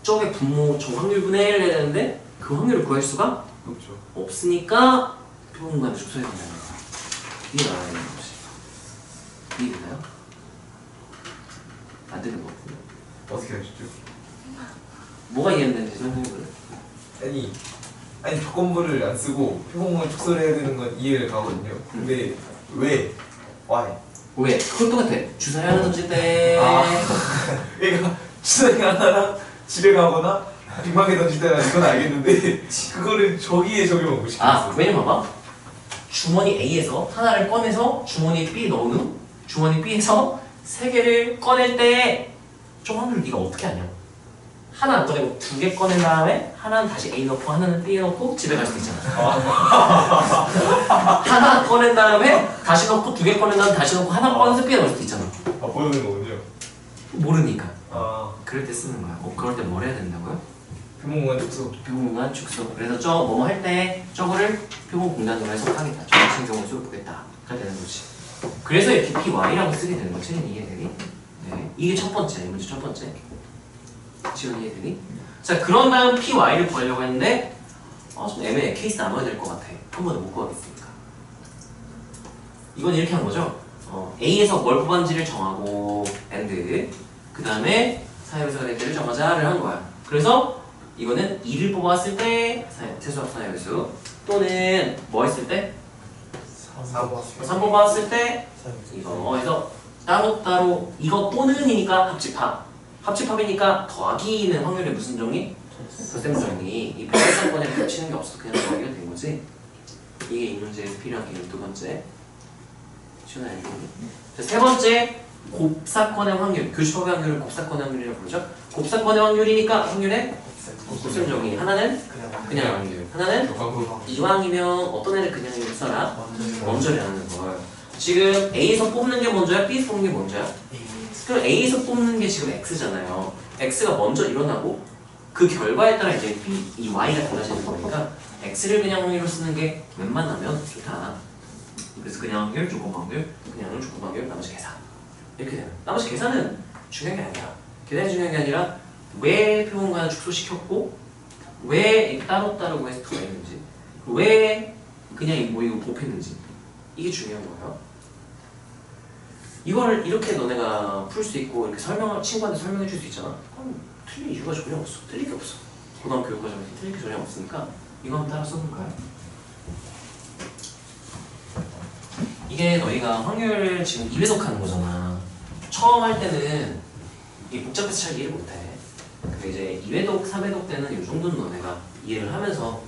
저게 분모 정 확률 분해를 해야 되는데 그 확률을 구할 수가 그렇죠. 없으니까 표본공간을 축소해야 된다는 거야. 이게 나와야 되는 거지. 이해되나요? 안 되는 거 같은데. 어떻게 하셨죠? 뭐가 이해되는지 설명해볼래? 아니 조건부를 안 쓰고 표본관 축소를 해야 되는 건 이해를 가거든요. 근데 왜? Why? 왜? 그건 똑같아. 주사위 하나 던질 때 그러니까 주사위 하나랑 집에 가거나 빅마켓 던질 때나 이건 알겠는데 그거를 저기에 적용을 못 시켰어. 왜냐면 봐봐. 주머니 A에서 하나를 꺼내서 주머니 B에 넣은 후 주머니 B에서 세 개를 꺼낼 때 좀 확률을 네가 어떻게 아냐? 하나 안 꺼내고 두 개 꺼낸 다음에 하나는 다시 A 넣고 하나는 B에 넣고 집에 갈 수도 있잖아. 하나 꺼낸 다음에 다시 넣고 두 개 꺼낸 다음에 다시 넣고 하나 꺼내서 B에 넣을 수도 있잖아. 보여주는 거군요. 모르니까. 그럴 때 쓰는 거야. 그럴 때 뭘 해야 된다고요? 표본관 축소. 표본공간 축소. 그래서 저 뭐뭐 할 때 저거를 표본공간으로 해석하겠다. 저 같은 경우를 보겠다. 그렇게 되는 거지. 그래서 이렇게 PY라고 쓰게 되는 거지. 이해되니? 네. 이게 첫 번째. 이 문제 첫 번째. 지원 이해되니? 자, 그런 다음 PY를 구하려고 했는데 좀 애매해. 케이스 나눠야 될 것 같아. 한 번도 못 구하겠으니까. 이건 이렇게 한 거죠. A에서 뭘 뽑았는지를 정하고 and 그 다음에 사회요소가 될 때를 정하자를 한 거야. 그래서 이거는 2를 뽑았을 때 최소합 사회요소 또는 뭐 했을 때? 3 뽑았을 때 이거 해서 따로따로 이거 또는이니까 합집합 합집합이니까 더하기는 확률의 무슨 정의? 덧셈 정의. 이 별상권에 겹치는 게 없어. 그냥 더하기가 된 거지. 이게 이 문제에서 필요한 개념 두 번째. 시원하게 알겠니? 자, 세 번째 곱사건의 확률, 교집합의 확률을 곱사건의 확률이라고 부르죠. 곱사건의 확률이니까 확률의 곱셈 정의. 하나는 그냥 확률, 하나는 이왕이면 어떤 애를 그냥으로 써라? 먼저라는 걸. 지금 A에서 뽑는 게 먼저야? B에서 뽑는 게 먼저야? 그럼 A에서 뽑는 게 지금 X잖아요. X가 먼저 일어나고 그 결과에 따라 이제 B, 이 Y가 달라지는 거니까 X를 그냥 확률로 쓰는 게 웬만하면 좋다. 그래서 그냥 확률, 조건 확률, 그냥 확률, 조건 확률, 나머지 계산. 이렇게 되는. 나머지 계산은 중요한 게 아니야. 계산이 중요한 게 아니라 왜 표본관을 축소시켰고 왜 따로따로 구해서 더했는지 왜 그냥 뭐 이거 곱했는지 이게 중요한 거예요. 이거를 이렇게 너네가 풀 수 있고 이렇게 친구한테 설명해 줄 수 있잖아. 그럼 틀릴 이유가 전혀 없어. 틀릴 게 없어. 고등학교 교과서에서 틀릴 게 전혀 없으니까 이거 한번 따라 써볼까요? 이게 너희가 확률 지금 2배속 하는 거잖아. 처음 할 때는 이 복잡해서 잘 이해를 못해. 근데 이제 2회독, 3회독 때는 이 정도는 너네가 이해를 하면서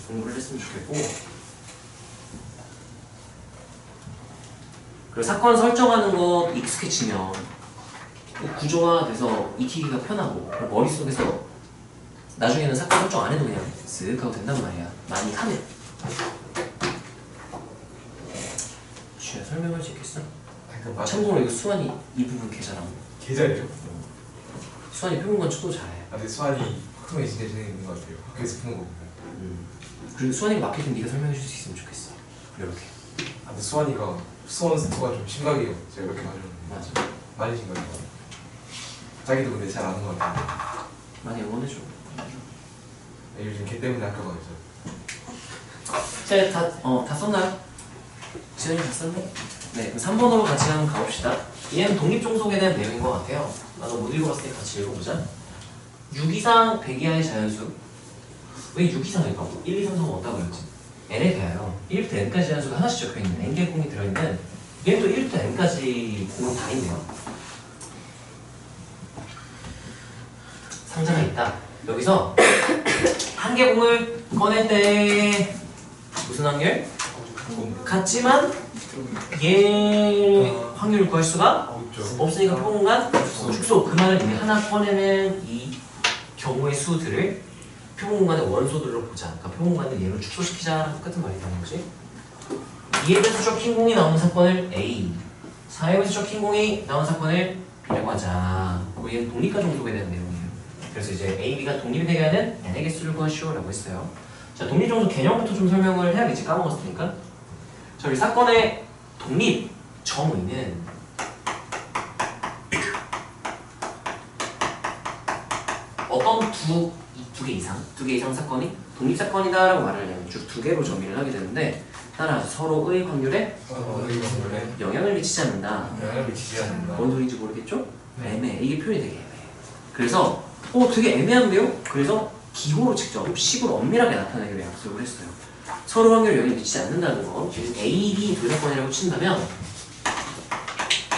공부를 했으면 좋겠고, 그리고 사건 설정하는 거 익숙해지면 구조화돼서 익히기가 편하고 머릿속에서 나중에는 사건 설정 안 해도 그냥 쓱 하고 된단 말이야. 많이 하면. 쥐야 설명할 수 있겠어? 참고로 이거 수환이 이 부분 개 잘하고. 개 잘해요? 수환이 표본관 추도 잘해. 아 근데 수환이 학생이 진짜 재능있는 것 같아요. 학교에서 푸는 거 보면. 그리고 수환이가 막힐 땐 네가 설명해 줄 수 있으면 좋겠어. 이렇게. 아 근데 수환이가 수원 스토가 좀 심각해요. 제가 이렇게 맞았는데. 맞아. 많이 심각해요. 자기도 근데 잘 아는 것 같아요. 많이 응원해줘. 요즘 걔 때문에 학교 가죠. 자, 다 썼나요? 지현이 다 썼네? 네, 그럼 3번으로 같이 한번 가봅시다. 얘는 독립종속에 대한 내용인 것 같아요. 나도 못 읽어봤을 때 같이 읽어보자. 6 이상 100 이하의 자연수. 왜 6 이상일까? 1, 2, 3, 4가 없다고 그랬지? n에 대하여 1부터 n까지 자연수가 하나씩 적혀있는 n개의 공이 들어있는, 얘는 또 1부터 n까지 공이 다 있네요. 상자가 있다. 여기서 한 개 공을 꺼낼 때 무슨 확률? 같지만 얘 확률을 구할 수가 없으니까 표본관 축소. 그 말은 이미 하나 꺼내는 이 경우의 수들을 표본관의 원소들로 보자. 그러니까 표본관을 얘로 축소시키자랑 똑같은 말이 되는 거지. 2에서 적힌 공이 나오는 사건을 A, 4에서 적힌 공이 나오는 사건을 B라고 하자. 그리고 얘는 독립과 종속에 대한 내용이에요. 그래서 이제 A, B가 독립이 되게 하는 n의 개수를 구하시오 라고 했어요. 자, 독립종속 개념부터 좀 설명을 해야겠지. 까먹었을 테니까. 저희 사건의 독립 정의는 어떤 두 개 이상 사건이 독립사건이다 라고 말을 하면 쭉 두 개로 정의를 하게 되는데, 따라서 서로의 확률에 영향을 미치지 않는다. 영향을 미치지 않는다. 뭔 소리인지 모르겠죠? 애매해. 이게 표현이 되게 애매해. 그래서 되게 애매한데요? 그래서 기호로 직접 10으로 엄밀하게 나타내기로 약속을 했어요. 서로 확률에 영향을 미치지 않는다는 거. 지금 A, B 두 사건이라고 친다면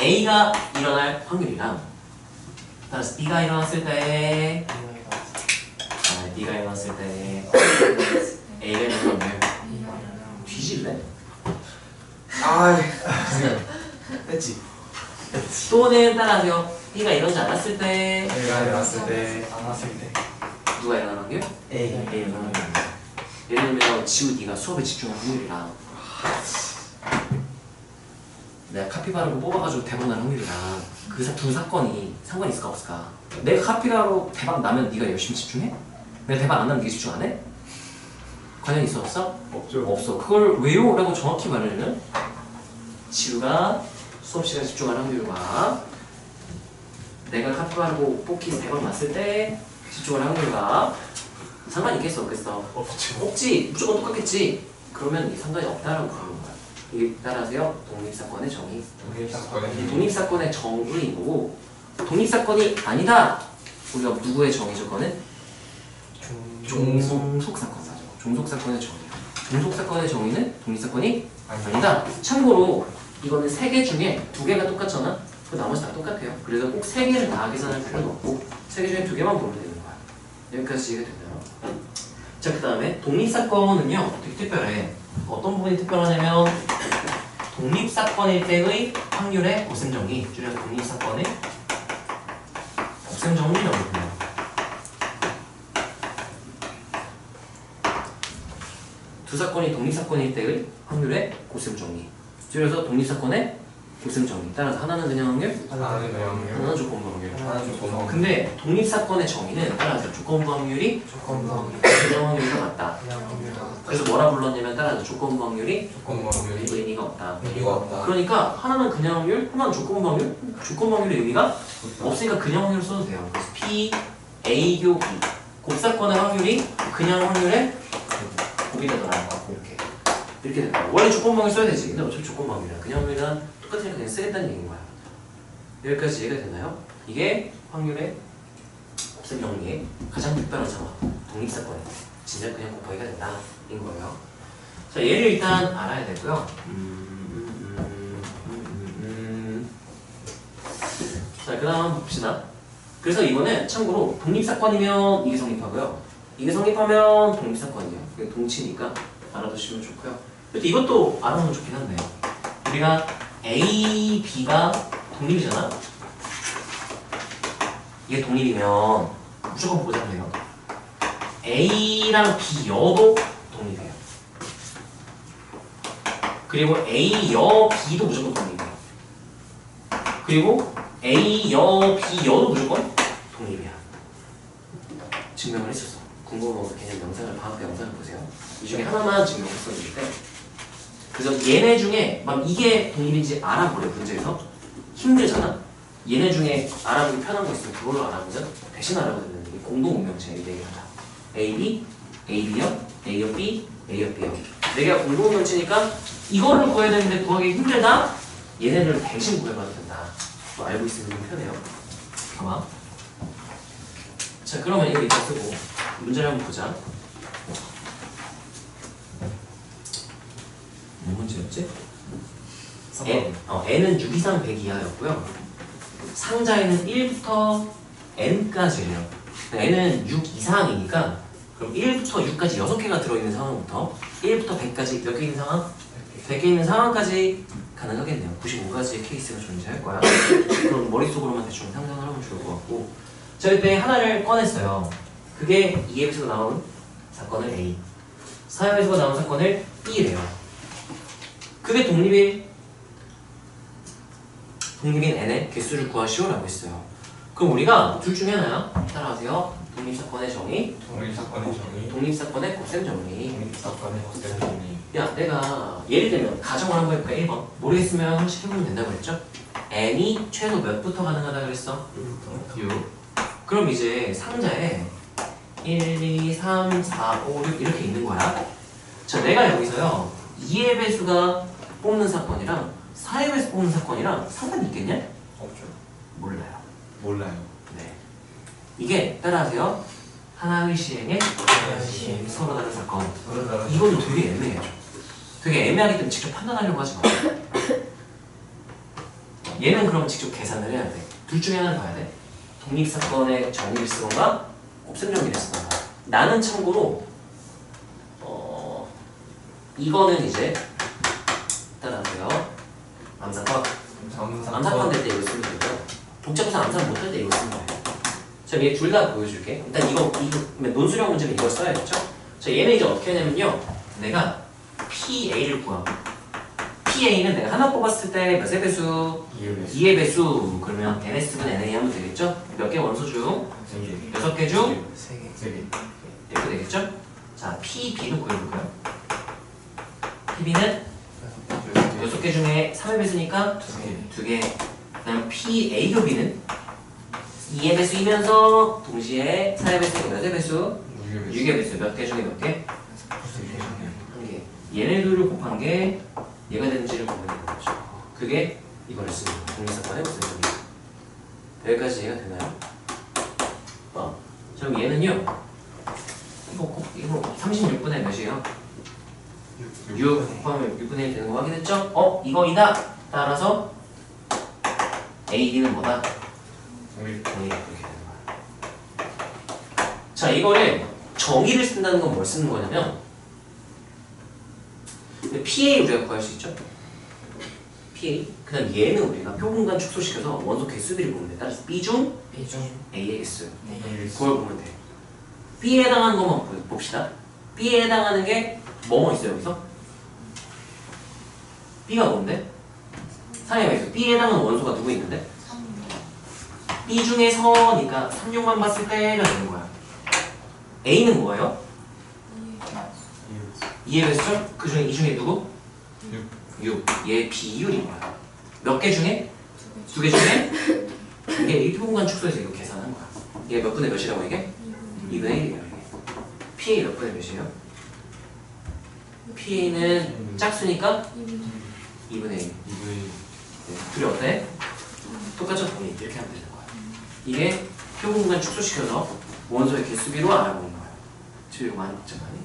A가 일어날 확률이랑 따라서 B가 일어났을 때 B가 일어났을 때 A가 일어나는 확률 뒤질래? 아, 됐지. 또는 따라하세요. B가 일어나지 않았을 때 내가 일어났을 때 안 왔을 때 누가 일어나는 확률? A A가 일어나는 확률. 예를 들면 지우 네가 수업에 집중한 확률이랑 내가 카피바라로 뽑아가지고 대박 난 확률이랑 그 두 사건이 상관이 있을까 없을까? 내가 카피바라로 대박 나면 네가 열심히 집중해? 내가 대박 안 나면 네가 집중 안 해? 관련이 있어 없어? 없죠. 없어. 그걸 왜요? 라고 정확히 말하려면 지우가 수업 시간에 집중하는 확률과 내가 카피바라로 뽑기 대박 났을 때 집중하는 확률과 상관이 있겠어 없겠어? 없죠. 없지. 무조건 똑같겠지. 그러면 이 상관이 없다라고 부르는 거야. 이게 따라서요. 독립사건의 정의. 이 독립사건의 정의인 거고, 독립사건이 아니다. 우리가 누구의 정의죠? 그거는 종속사건 맞아. 종속사건의 정의. 종속사건의 정의는 독립사건이 아니다. 참고로 이거는 3개 중에 2개가 똑같잖아. 그 나머지 다 똑같아요. 그래서 꼭 3개를 다 계산할 필요는 없고 3개 중에 2개만 보면 되는 거야. 여기까지 이해가 됐나요? 자, 그 다음에 독립사건은요 되게 특별해. 어떤 부분이 특별하냐면 독립사건일 때의 확률의 곱셈정리, 줄여서 독립사건의 곱셈정리라고 불러요. 두 사건이 독립사건일 때의 확률의 곱셈정리, 줄여서 독립사건의 곱셈정리. 따라서 하나는 그냥 확률, 하나는 그냥 하나는 조건부 확률. 하나는 조건부. 근데 독립사건의 정의는 따라서 조건부 확률이 조건부 확률 그냥 확률과 같다. 그냥 확률과 같다. 그래서 뭐라 불렀냐면 따라서 조건부 확률이 조건부 확률이 의미가 없다. 의미가 없다. 그러니까 하나는 그냥 확률, 하나는 조건부 확률. 조건부 확률의 의미가 없으니까 그냥 확률 써도 돼요. 그래서 P, A, 교, B. 곱사건의 확률이 그냥 확률의 곱이 되더라. 이렇게 된다. 원래 조건부 확률 써야 되지. 근데 어차피 조건부 확률이야. 그냥 확률이랑 똑같으니까 그냥 쓰겠다는 얘기인 거야. 여기까지 이해가 되나요? 이게 확률의 곱셈 정리의 가장 특별한 상황. 독립사건에 진짜 그냥 곱하기가 된다. 인 거예요. 자, 얘를 일단 알아야 되고요. 자, 그 다음 봅시다. 그래서 이거는 참고로 독립사건이면 이게 성립하고요. 이게 성립하면 독립사건이에요. 이게 동치니까 알아두시면 좋고요. 이것도 알아두면 좋긴 한데 우리가 A, B가 독립이잖아? 이게 독립이면 무조건 보장돼요. A랑 B 여도 독립이에요. 그리고 A, 여, B도 무조건 독립이에요. 그리고 A, 여, B, 여도 무조건 독립이야. 증명을 했었어. 궁금한 개념 영상을 방학 때 영상을 보세요. 이 중에 하나만 증명했었는데 그래서 얘네 중에 막 이게 독립인지 알아보래. 문제에서 힘들잖아. 얘네 중에 알아보기 편한 거 있으면 그걸로 알아보자. 대신 알아보면 이게 공동 운명체 얘기한다. A, B, A, B요, A, 여, B, A, 여, B요. 네 개가 공동 운명체니까 이거를 구해야 되는데 구하기 힘들다. 얘네를 대신 구해봐도 된다. 뭐 알고 있으면 좀 편해요. 봐봐. 자, 그러면 이거 이따 쓰고 문제를 한번 보자. 뭐 문제였지? n은 6 이상 100 이하였고요. 상자에는 1부터 n까지예요. n은 6 이상이니까 그럼 1부터 6까지 6개가 들어있는 상황부터 1부터 100까지 몇 개 있는 상황? 100개 있는 상황까지 가능하겠네요. 95가지의 케이스가 존재할 거야. 그럼 머릿속으로만 대충 상상을 하면 좋을 것 같고 자, 이때 하나를 꺼냈어요. 그게 2앱에서 나온 사건을 A, 4앱에서 나온 사건을 B래요. 그게 독립인 n의 개수를 구하시오라고 했어요. 그럼 우리가 둘 중에 하나야. 따라하세요. 독립사건의 정의, 독립사건의 정의, 독립사건의 곱셈 정리. 독립사건의 곱셈 정리. 야, 내가 예를 들면 가정을 한번 해볼까? 1번 모르겠으면 한씩 해보면 된다고 그랬죠? n이 최소 몇부터 가능하다 그랬어? 6. 그럼 이제 상자에 1, 2, 3, 4, 5, 6 이렇게 있는 거야. 자, 내가 여기서요 2의 배수가 뽑는 사건이랑 4의 배수 뽑는 사건이랑 상관이 있겠냐? 없죠. 몰라요. 몰라요. 네. 이게 따라하세요. 하나의 시행에 시행. 서로 다른 사건. 그러다가 이것도 되게 애매해요. 되게 애매하기 때문에 직접 판단하려고 하지 마. 얘는 그럼 직접 계산을 해야 돼. 둘 중에 하나를 봐야 돼. 독립사건의 정의를 쓰던가 곱셈 정의를 쓰던가. 나는 참고로 이거는 이제 따라하세요. 암사건. 암사건 될 때 이거 쓰면 되고요. 복잡해서 암사 못할 때 이거 쓰면 돼요. 자, 얘 둘 다 보여줄게. 일단 이거 논술형 문제는 이걸 써야겠죠? 자, 얘는 이제 어떻게 하냐면요. 내가 PA를 구하고 PA는 내가 하나 뽑았을 때 몇의 배수? 2의 배수. 그러면 NS분 NA 하면 되겠죠? 몇 개 원소 중? 6개 중? 3개. 이렇게 되겠죠? 자, PB는 구해볼까요? PB는 6개 중에 3의 배수니까 2개. 그 다음 PA 곱이는 2의 배수이면서 동시에 4의 배수가 몇의 배수? 6의 배수. 몇 개 중에 몇 개? 1개. 얘네들을 곱한 게 얘가 되는지를 보면 되는 거죠. 그게 이거를 쓰는 독립사건의 곱셈정리. 여기까지 이해가 되나요? 그럼 얘는요. 이거 36분의 몇이에요? 6 곱하면 6분의 1 되는 거 확인했죠? 이거이다. 따라서 A, B는 뭐다? 이렇게 되는 거야. 자, 이거를 정의를 쓴다는 건 뭘 쓰는 거냐면 PA 우리가 구할 수 있죠? PA. 그 다음 얘는 우리가 표공간 축소시켜서 원소 개수비를 보면 돼. 따라서 B 중 B중 A의 개수. A를 그걸 보면 돼. B에 해당하는 것만 봅시다. B에 해당하는 게 뭐뭐 있어요 여기서? B가 뭔데? 상해가 있어. B에 해당하는 원소가 누구 있는데? 3. B 중에서니까 36만 봤을 때가 되는 거야. A는 뭐예요? 2의 배수죠? 그 중에 이 중에 누구? 6. 얘 비율인 거야. 몇 개 중에? 2개 중에? 이게 1분간 축소해서 이거 계산한 거야. 얘 몇 분의 몇이라고 이게? 2분의 1이에요 이게. PA 몇 분의 몇이에요? PA는 짝수니까 2분의 1. 네, 둘이 어때? 똑같죠? 이렇게 하면 되는 거야. 이게 표공간 축소시켜서 원소의 개수비로 알아보는 거야. 지금 이거 많이 복잡하니?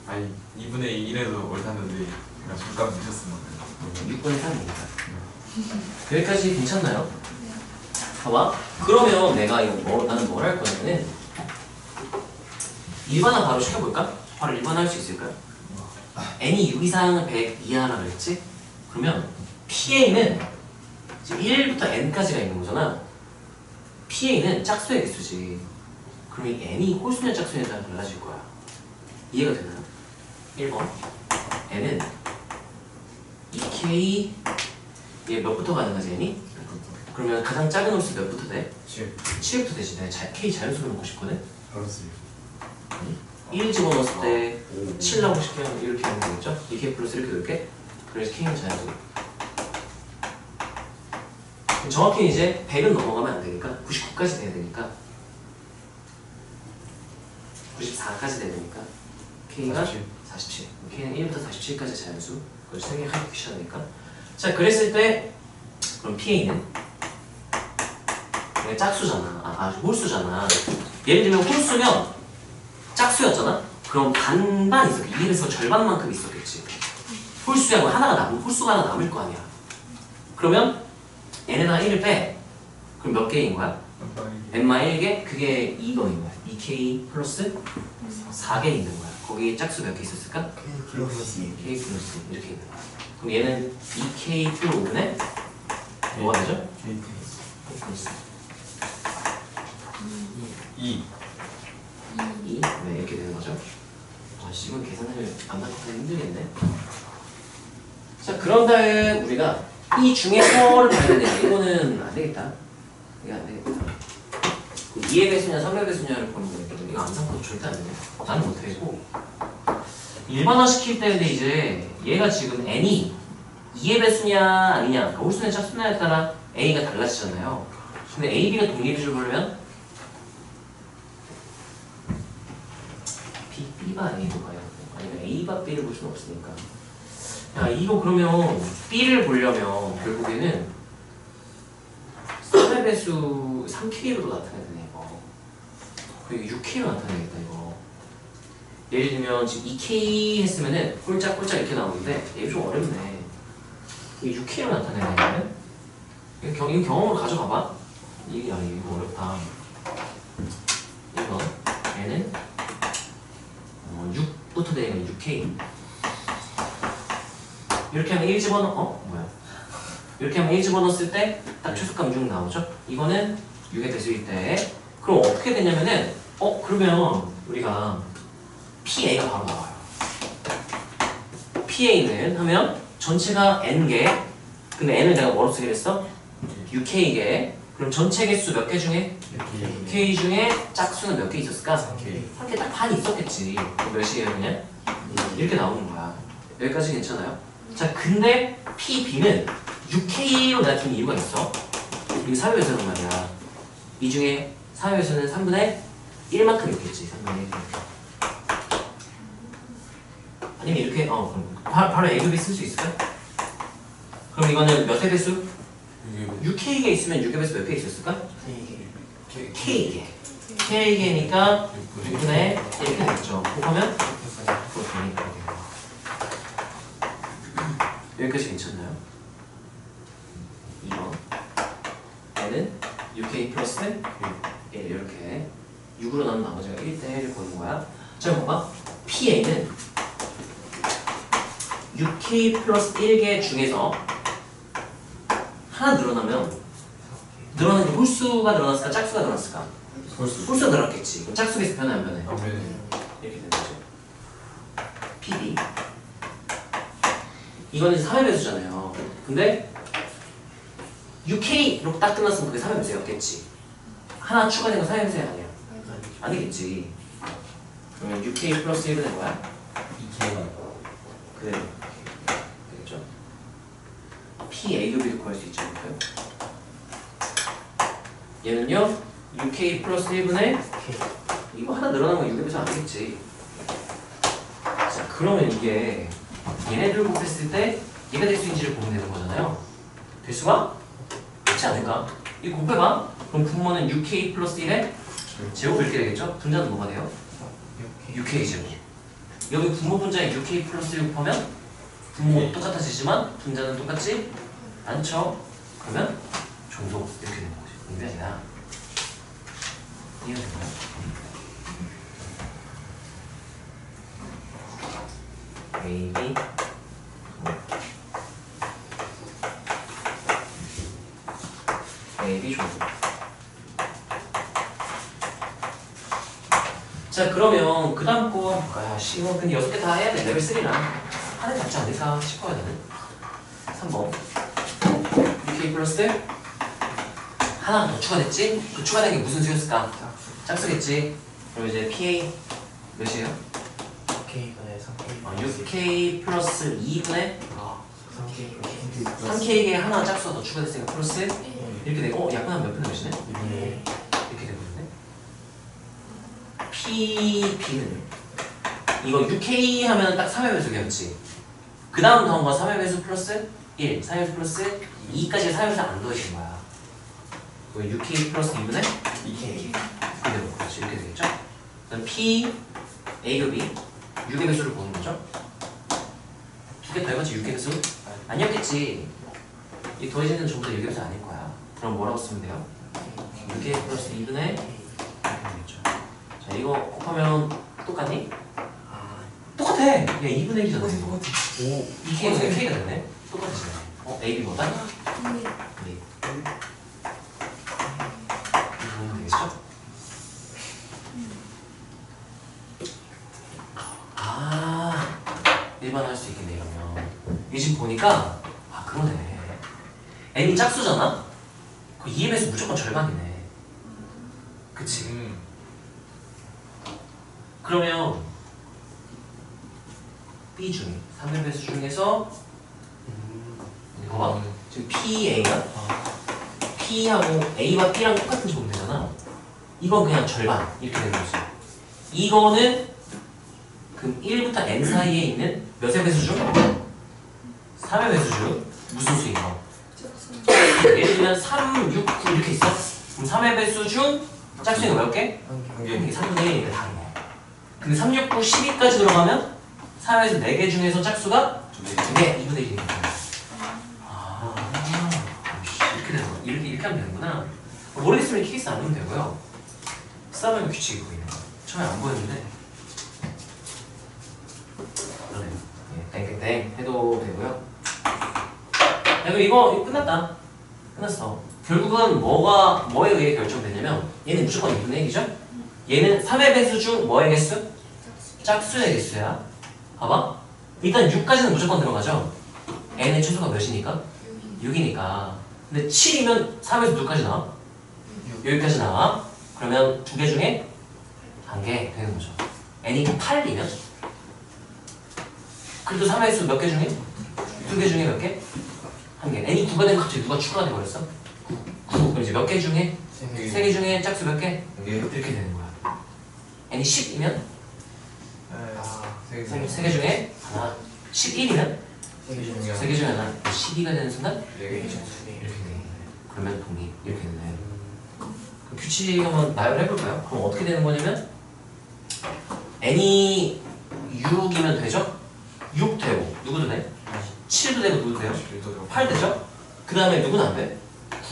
아니 2분의 1에도 옳다는데 그냥 잠깐 늦었습니다. 6분의 3이니까. 여기까지 괜찮나요? 봐봐. 그러면 내가 이거 나는 뭘 할 거냐면은 일반화 바로 시켜볼까? 바로 일반화할 수 있을까요? n이 6 이상 100 이하라 그랬지? 그러면 PA는 지금 1부터 n까지가 있는 거잖아. PA는 짝수의 개수지. 그럼 이 n이 홀수냐 짝수냐에 따라 달라질 거야. 이해가 되나요? 1번 n은 2K 얘 몇부터 가능하지 n이? 그러면 가장 작은 홀수 몇부터 돼? 7부터 되지. 내가 K 자연수로 놓고 싶거든? 알았어요. 1 집어넣었을 때 7 나오고 싶으면 이렇게 하면 되겠죠? 2K 플러스 이렇게 넣을게. 그래서 K는 자연수. 정확히 이제 100은 넘어가면 안 되니까 99까지 돼야 되니까 94까지 돼야 되니까 K가 47. K는 1부터 47까지 자연수. 그걸 생략하기 귀찮으니까. 자, 그랬을 때 그럼 PA는 짝수잖아. 홀수잖아. 예를 들면 홀수면 짝수였잖아? 그럼 반반 있었겠지. 2에서 절반만큼 있었겠지. 홀수야 뭐 홀수가 하나 남을 거 아니야. 그러면 n에다가 1을 빼. 그럼 몇 개인 거야? n-1개? 그게 2번인 거야. 2k 플러스 4개 있는 거야. 거기에 짝수 몇 개 있었을까? k 플러스 이렇게 있는 거야. 그럼 얘는 2k 플 5분의 뭐가 되죠? k 플러스 2. 2? 네, 이렇게 되는 거죠. 이건 계산을 안 바꾸기 힘들겠네. 자, 그런 다음 우리가 이 중에서를 봐야 되는데 이거는 안 되겠다. 이거 안 되겠다. 2의 배수냐 3의 배수냐를 보는 거니까 이거 암산도 절대 안 되네. 나는 못하겠고 일반화 시킬 때 근데 이제 얘가 지금 n이 2의 배수냐 아니냐 그러니까 홀수냐 짝수냐에 따라 a가 달라지잖아요. 근데 a, b가 독립을 보려면 B가 A로 가야 돼. 아니면 A가 B를 볼 수는 없으니까. 야, 이거 그러면 B를 보려면 결국에는 3의 배수 3K로도 나타내야 되네, 이거. 그리고 6K로 나타내야겠다, 이거. 예를 들면 지금 2K 했으면은 꼴짝꼴짝 이렇게 나오는데 이거 좀 어렵네. 이게 6K로 나타내야 되면 이거 경험으로 가져가봐. 이거 어렵다. 이거 얘는 6부터 되면 6K. 이렇게 하면 1 집어넣어? 이렇게 하면 1 집어넣었을 때 딱 최소값 6 나오죠? 이거는 6의 배수일 때. 그럼 어떻게 되냐면은 그러면 우리가 PA가 바로 나와요. PA는 하면 전체가 N개. 근데 N을 내가 뭐로 쓰기로 했어? 6K개. 그럼 전체 개수 몇 개 중에? K 중에 짝수는 몇 개 있었을까? 3개 딱 반이 있었겠지. 그럼 몇이에요 그냥? 이렇게 나오는 거야. 여기까지 괜찮아요? 자, 근데 PB는 6K로 내가 준 이유가 있어. 이거 사회배수란 말이야. 이 중에 사회배수는 3분의 1만큼 있겠지. 3분의 1. 아니면 이렇게 그럼 바로 A, B 쓸 수 있을까? 그럼 이거는 몇의 배수? 6K개 있으면 6의 배수 몇 개 있었을까? K개. K개니까 6분의 1개 되겠죠. 그러면 그렇게 돼요. 여기까지 괜찮나요? 2번 얘는 6K 플러스 1 이렇게 6으로 나눈 나머지가 1대1을 보는 거야. 자, 봐봐. PA는 6K 플러스 1개 중에서 하나 늘어나면 늘어나는 게 홀수가 늘어났을까 짝수가 늘어났을까? 홀수가 늘어났겠지. 그럼 짝수에서 변해 안 변해? 이렇게 되는 거죠. PD 이거는 3의 배수잖아요. 근데 UK로 딱 끝났으면 그게 3의 배수였겠지. 하나 추가된 건 3의 배수야 아니야? 아니겠지. 그러면 UK 플러스 1은 뭐야? 2K가 그대로 되겠죠? PA 교비도 구할 수 있지 않을까요? 얘는요 UK 플러스 1분의 이거 하나 늘어난 건 6의 배수 아니겠지. 자 그러면 이게 얘네들 곱했을 때 얘가 될 수 있는지를 보면 되는 거잖아요. 될 수가 있지 않을까? 이거 곱해봐. 그럼 분모는 UK 플러스 1의 제곱 이렇게 되겠죠? 분자는 뭐가 돼요? UK 제곱. 여기 분모 분자에 UK 플러스 1 곱하면 분모 똑같아지지만 분자는 똑같지 않죠? 그러면 종속 이렇게 되는 거죠. 이게 아니라 이해가 되나요? A, B A, B 종속. 자 그러면 그 다음 거 볼까요? 이거 근데 6개 다 해야 돼. 레벨 3랑 하는 게 낫지 않을까 싶어요 나는. 3번 UK 플러스 하나 더 추가됐지? 그 추가된 게 무슨 수였을까? 짝수겠지? 그럼 이제 PA 몇이에요? K분의 3K 6K 플러스 2분의 3K 3K에 하나 짝수가 더 추가됐으니까 플러스 이렇게 되고 약분하면 몇 분의 몇이네? 2분의 이렇게 되거든요. PB는 이거 6K 하면 딱 3의 배수겠지. 그 다음 더한 거 3의 배수 플러스 1, 3의 배수 플러스 2까지 3의 배수 안 더해진 거야. 그 6K 플러스 2분의 2K 그대로 그렇지 이렇게 되겠죠. 그다음 P, A 급 B 6의 배수를 보는 거죠. 두 개 더해봤지 6의 배수? 아니었겠지. 이 더해지는 전부 다 6의 배수 아닐 거야. 그럼 뭐라고 쓰면 돼요? 6K 플러스 2분의 이렇게 되겠죠. 자 이거 곱하면 똑같니? 똑같아! 야 2분의 1이잖아. 똑같아. 오 2K분의 K가 되네? 똑같지. A, B 뭐다? 근데 네. 이거 보면 되겠죠? 아 일반화할 수 있겠네 이러면. 이게 지금 보니까 아 그러네. N이 짝수잖아? 그 2의 배수 무조건 절반이네. 그치? 그러면 B 중에 3의 배수 중에서 이거 봐. 지금 PA가 P하고 A와 B랑 똑같은지 보면 되잖아. 이건 그냥 절반 이렇게 되는 거지. 이거는 그럼 1부터 N 사이에 있는 몇의 배수 중? 3의 배수 중 무슨 수인가? 예를 들면 3, 6, 9 이렇게 있어? 그럼 3의 배수 중 짝수가 몇 개? 이게 3분의 1이니까 다른 거야. 근데 3, 6, 9, 12까지 들어가면 3에서 4개 중에서 짝수가 2개, 2분의 1이니까. 아, 이렇게 되는 거야. 이렇게 하면 되는구나. 모르겠으면 케이스 안 하면 되고요. 싸움하면 규칙이 보이네. 처음에 안 보였는데. 그러네요. 예, 땡땡땡 해도 되고요. 야, 그럼 이거 끝났다. 끝났어. 결국은 뭐에 의해 결정되냐면 얘는 무조건 2분의 1이죠? 얘는 3의 배수 중 뭐의 개수? 짝수의 개수야. 봐봐. 일단 6까지는 무조건 들어가죠? n의 최소가 몇이니까? 6이니까. 근데 7이면 3에서 누구까지 나와? 여기까지 나와. 그러면 두 개 중에 한 개 되는 거죠. n이 8이면? 그래도 3에서 몇 개 중에? 두 개 중에 몇 개? 한 개. n이 9가 되면 갑자기 누가 추가가 돼버렸어? 9. 그럼 이제 몇 개 중에? 3개 중에 짝수 몇 개? 이렇게 되는 거야. n이 10이면? 3개 중에 하나. 11이면? 3개 중에 하나. 12가 되는 순간? 이렇게 돼. 그러면 독립. 이렇게 되네. 그럼 규칙 한번 나열해볼까요? 그럼 어떻게 되는 거냐면 n이 6이면 되죠? 6 되고 누구도 돼? 7도 되고 누구도 돼요? 8 되죠? 그 다음에 누구는 안 돼?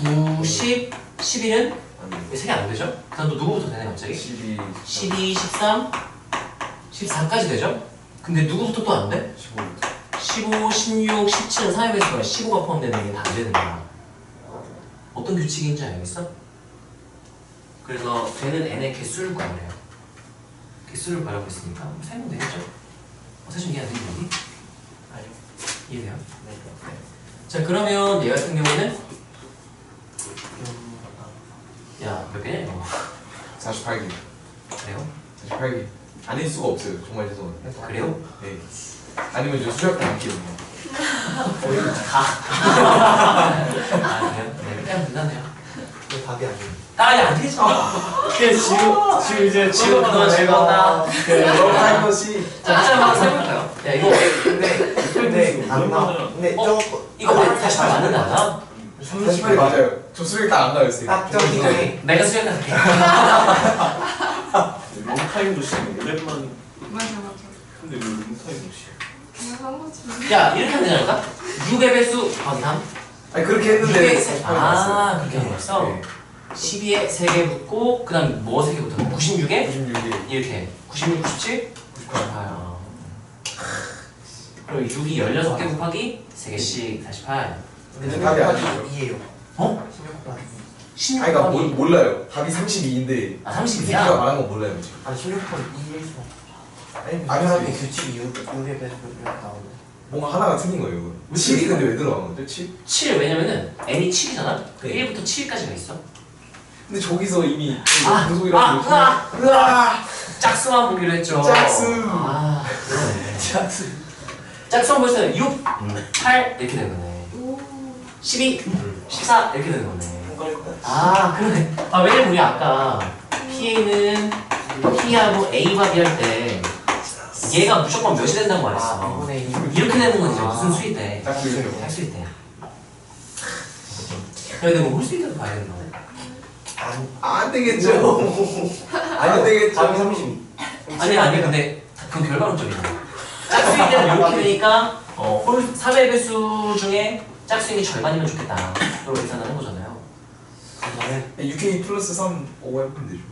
9, 10, 11은? 3개 안 되죠? 그 다음 또 누구부터 되네 갑자기? 12, 13, 14까지 되죠? 근데 누구부터 또 안 돼? 15, 16, 17은 3의 배수가 15가 포함되는 게 다 안 되는 거야. 어떤 규칙인지 알겠어? 그래서 되는 n의 개수를 구하래요. 개수를 구하라고 했으니까 세면 되겠죠? 세준 이해 안 되는 거니? 아니요. 이해돼요? 네. 자 그러면 얘 같은 경우는 아, 야 몇 개냐 이거? 48개. 그래요? 48개. 아닐 수가 없어요. 정말 죄송합니다. 그래요? 네. 아니면 저 수학도 안 끼거든요. 아 그래요? 네 그냥 된다네요. 이거 답이 아니에요. 아, 야, 안 되지. 지금 이제 지금 그동안 즐거웠다. 너무한 것이. 자, 다시 한번 해볼까요? 야, 이거. 근데 안 나. 근데 이거 맞, 다시 맞는 거야? 38이 맞아요. 저 수학이 딱 안 나왔어요. 딱 저기 내가 수행할게. 롱타임 도시 오랜만. 맞아. 근데 왜 롱타임 도시? 그냥 한 번쯤. 야, 이렇게 하면 되지 않을까? 6의 배수 더하기 3. 아니 그렇게 했는데 6의, 아, 그렇게 하는 거였어? 네. 12에 3개 붙고, 그 다음 뭐 3개 붙어? 96에? 96개. 이렇게. 96, 97? 98. 아. 그럼 6이 16개 곱하기 3개씩 48. 근데 답이 아니죠. 2예요. 어? 16 아니 그러니까 16곱하기. 몰라요. 답이 32인데 아, 새끼가 32야? 말한 건 몰라요 지금. 아니 16번 2일 수. 아니 아니, 사람이 아니. 규칙이 6에 배수 이렇게 나오네. 뭔가 하나가 틀린 거예요. 이거. 7이 근데 왜 들어간 거죠? 7? 7 왜냐면은 n이 7이잖아? 그 네. 1부터 7까지가 있어. 근데 저기서 이미 아, 구속이라고 으아! 짝수만 보기로 했죠. 짝수. 아, 그러네. 짝수. 짝수만 볼 때는 6, 8 이렇게 되는 거네. 오. 12, 14 이렇게 되는 거네. 헷갈린다. 아, 그러네. 아, 왜냐면 우리 아까 PA는 P하고 A가 비할 때 얘가 무조건 몇이 된다고 말했어. 아, 2분의 2. 이렇게 되는 건 이제 무슨 수일 때? 짝수 이렇게. 짝수일 때. 근데 뭐 홀수일 때도 봐야 되는 거네. 안 되겠죠. 안 되겠죠. 답이 32. 아니 근데 그건 결과론적이야. 짝수일 때는 이렇게 되니까 홀 3의 배수 중에 짝수인이 절반이면 좋겠다. 이렇게 계산을 한 거잖아요. 그러면 6K 플러스 3 5 해보면 되죠.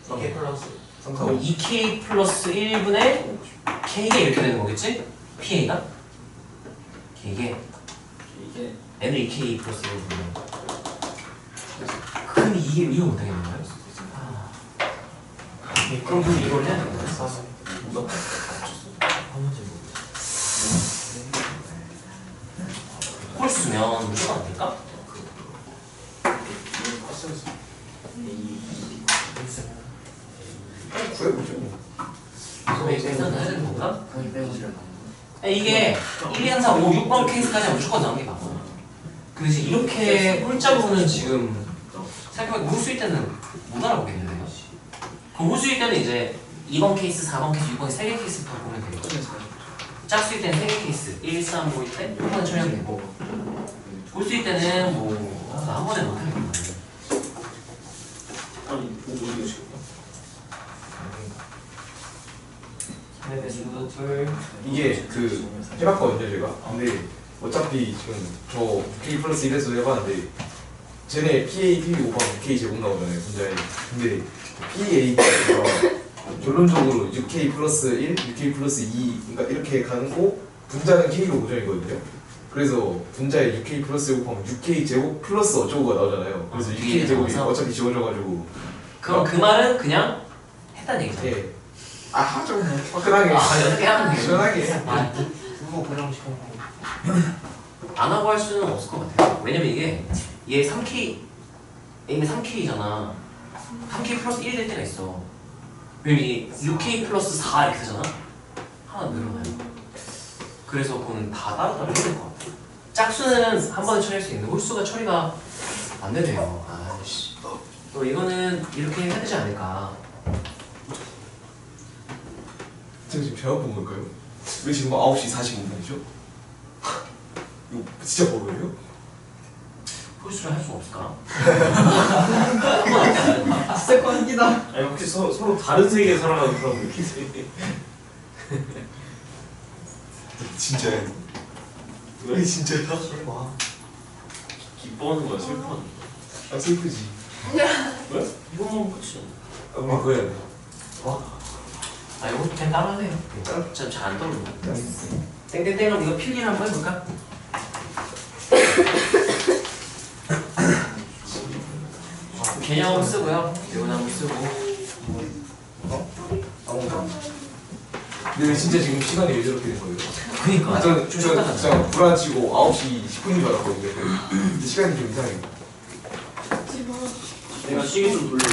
2K 플러스 3, 4, 5. 그럼 2k 플러스 1분의 k가 이렇게 되는 거겠지? PA가? 이게 이게 n을 2k 플러스 1분의 근데 이거 못하겠는 거예요? 그럼 이걸 해야 되는 거예요? 홀수면 무조건 안 될까? 구해보죠. 그럼 계산을 해야 되는 건가? 거의 빼고 지를 이게 1, 2, 3, 4, 5, 6번 케이스까지 무조건 나온 게 맞아. 근데 이제 이렇게 홀짝으로는 지금 생각해보면 홀수일 때는 못 알아보겠는데요? 그럼 홀수일 때는 이제 2번 케이스, 4번 케이스, 6번 3개 케이스부터 보면 되겠죠? 짝수일 때는 3개 케이스, 1, 3, 5일 때 한 번에 처리하면 되고 홀수일 때는 뭐 한 번에 못 하겠구나. 아니 뭐 어디 오시겠다. 3의 배수 둘 이게 그 해봤거든요 제가. 근데 어차피 지금 저 K 플러스 1에서 해봤는데 쟤네 PA, PB 곱하면 K 제곱 나오잖아요 분자에. 근데 PA가 결론적으로 6K 플러스 1, 6K 플러스 2 그러니까 이렇게 가는 거 분자는 K로 고정이거든요. 그래서 분자에 6K 플러스 곱하면 6K 제곱 플러스 어쩌고가 나오잖아요. 그래서 아, 6K 제곱이 나와서? 어차피 지워져가지고 그럼 그 말은 그냥 했다는 얘기잖아. 예. 아 좀 화끈하게 이렇게 하면 되겠네. 시원하게. 아, 분모 고정시켜놓고 안 하고 할 수는 없을 것 같아요. 왜냐면 이게 얘 3K A는 3K잖아. 3K 플러스 1 될 때가 있어. 왜냐면 이게 6K 플러스 4 이렇게 되잖아. 하나 늘어나요. 그래서 그거는 다 따로따로 해야 될 것 같아. 짝수는 한 번에 처리할 수 있는데 홀수가 처리가 안 되네요. 아이씨. 또 이거는 이렇게 해야 되지 않을까. 제가 지금 잘못 본 걸까요? 왜 지금 9시 45분이죠? 이거 진짜 버그예요? 홀수를 할 수 없을까? 진짜 꽝기다. 아니 혹시 서로 다른 세계에 살아가는 사람 이렇게 진짜요? 왜 진짜요? 와. 기뻐하는 거야 슬퍼하는 거야? 아 슬프지. 왜? 이거만 끝이야. 아 우리 그거 해야 돼. 아 이거 그냥 따로 하네요. 잘안 떠오르네. 땡땡땡은 이거 필기를 한번 해볼까? 개념 쓰고요. 대운하고 쓰고. 아무것도 안 돼. 근데 왜 진짜 지금 시간이 왜 저렇게 된 거예요? 그니까. 저는 좀 쉬었다 가자. 진짜 불안치고 9시 10분인 줄 알았거든요. 근데 시간이 좀 이상해요. 집어. 내가 시계 좀 돌려.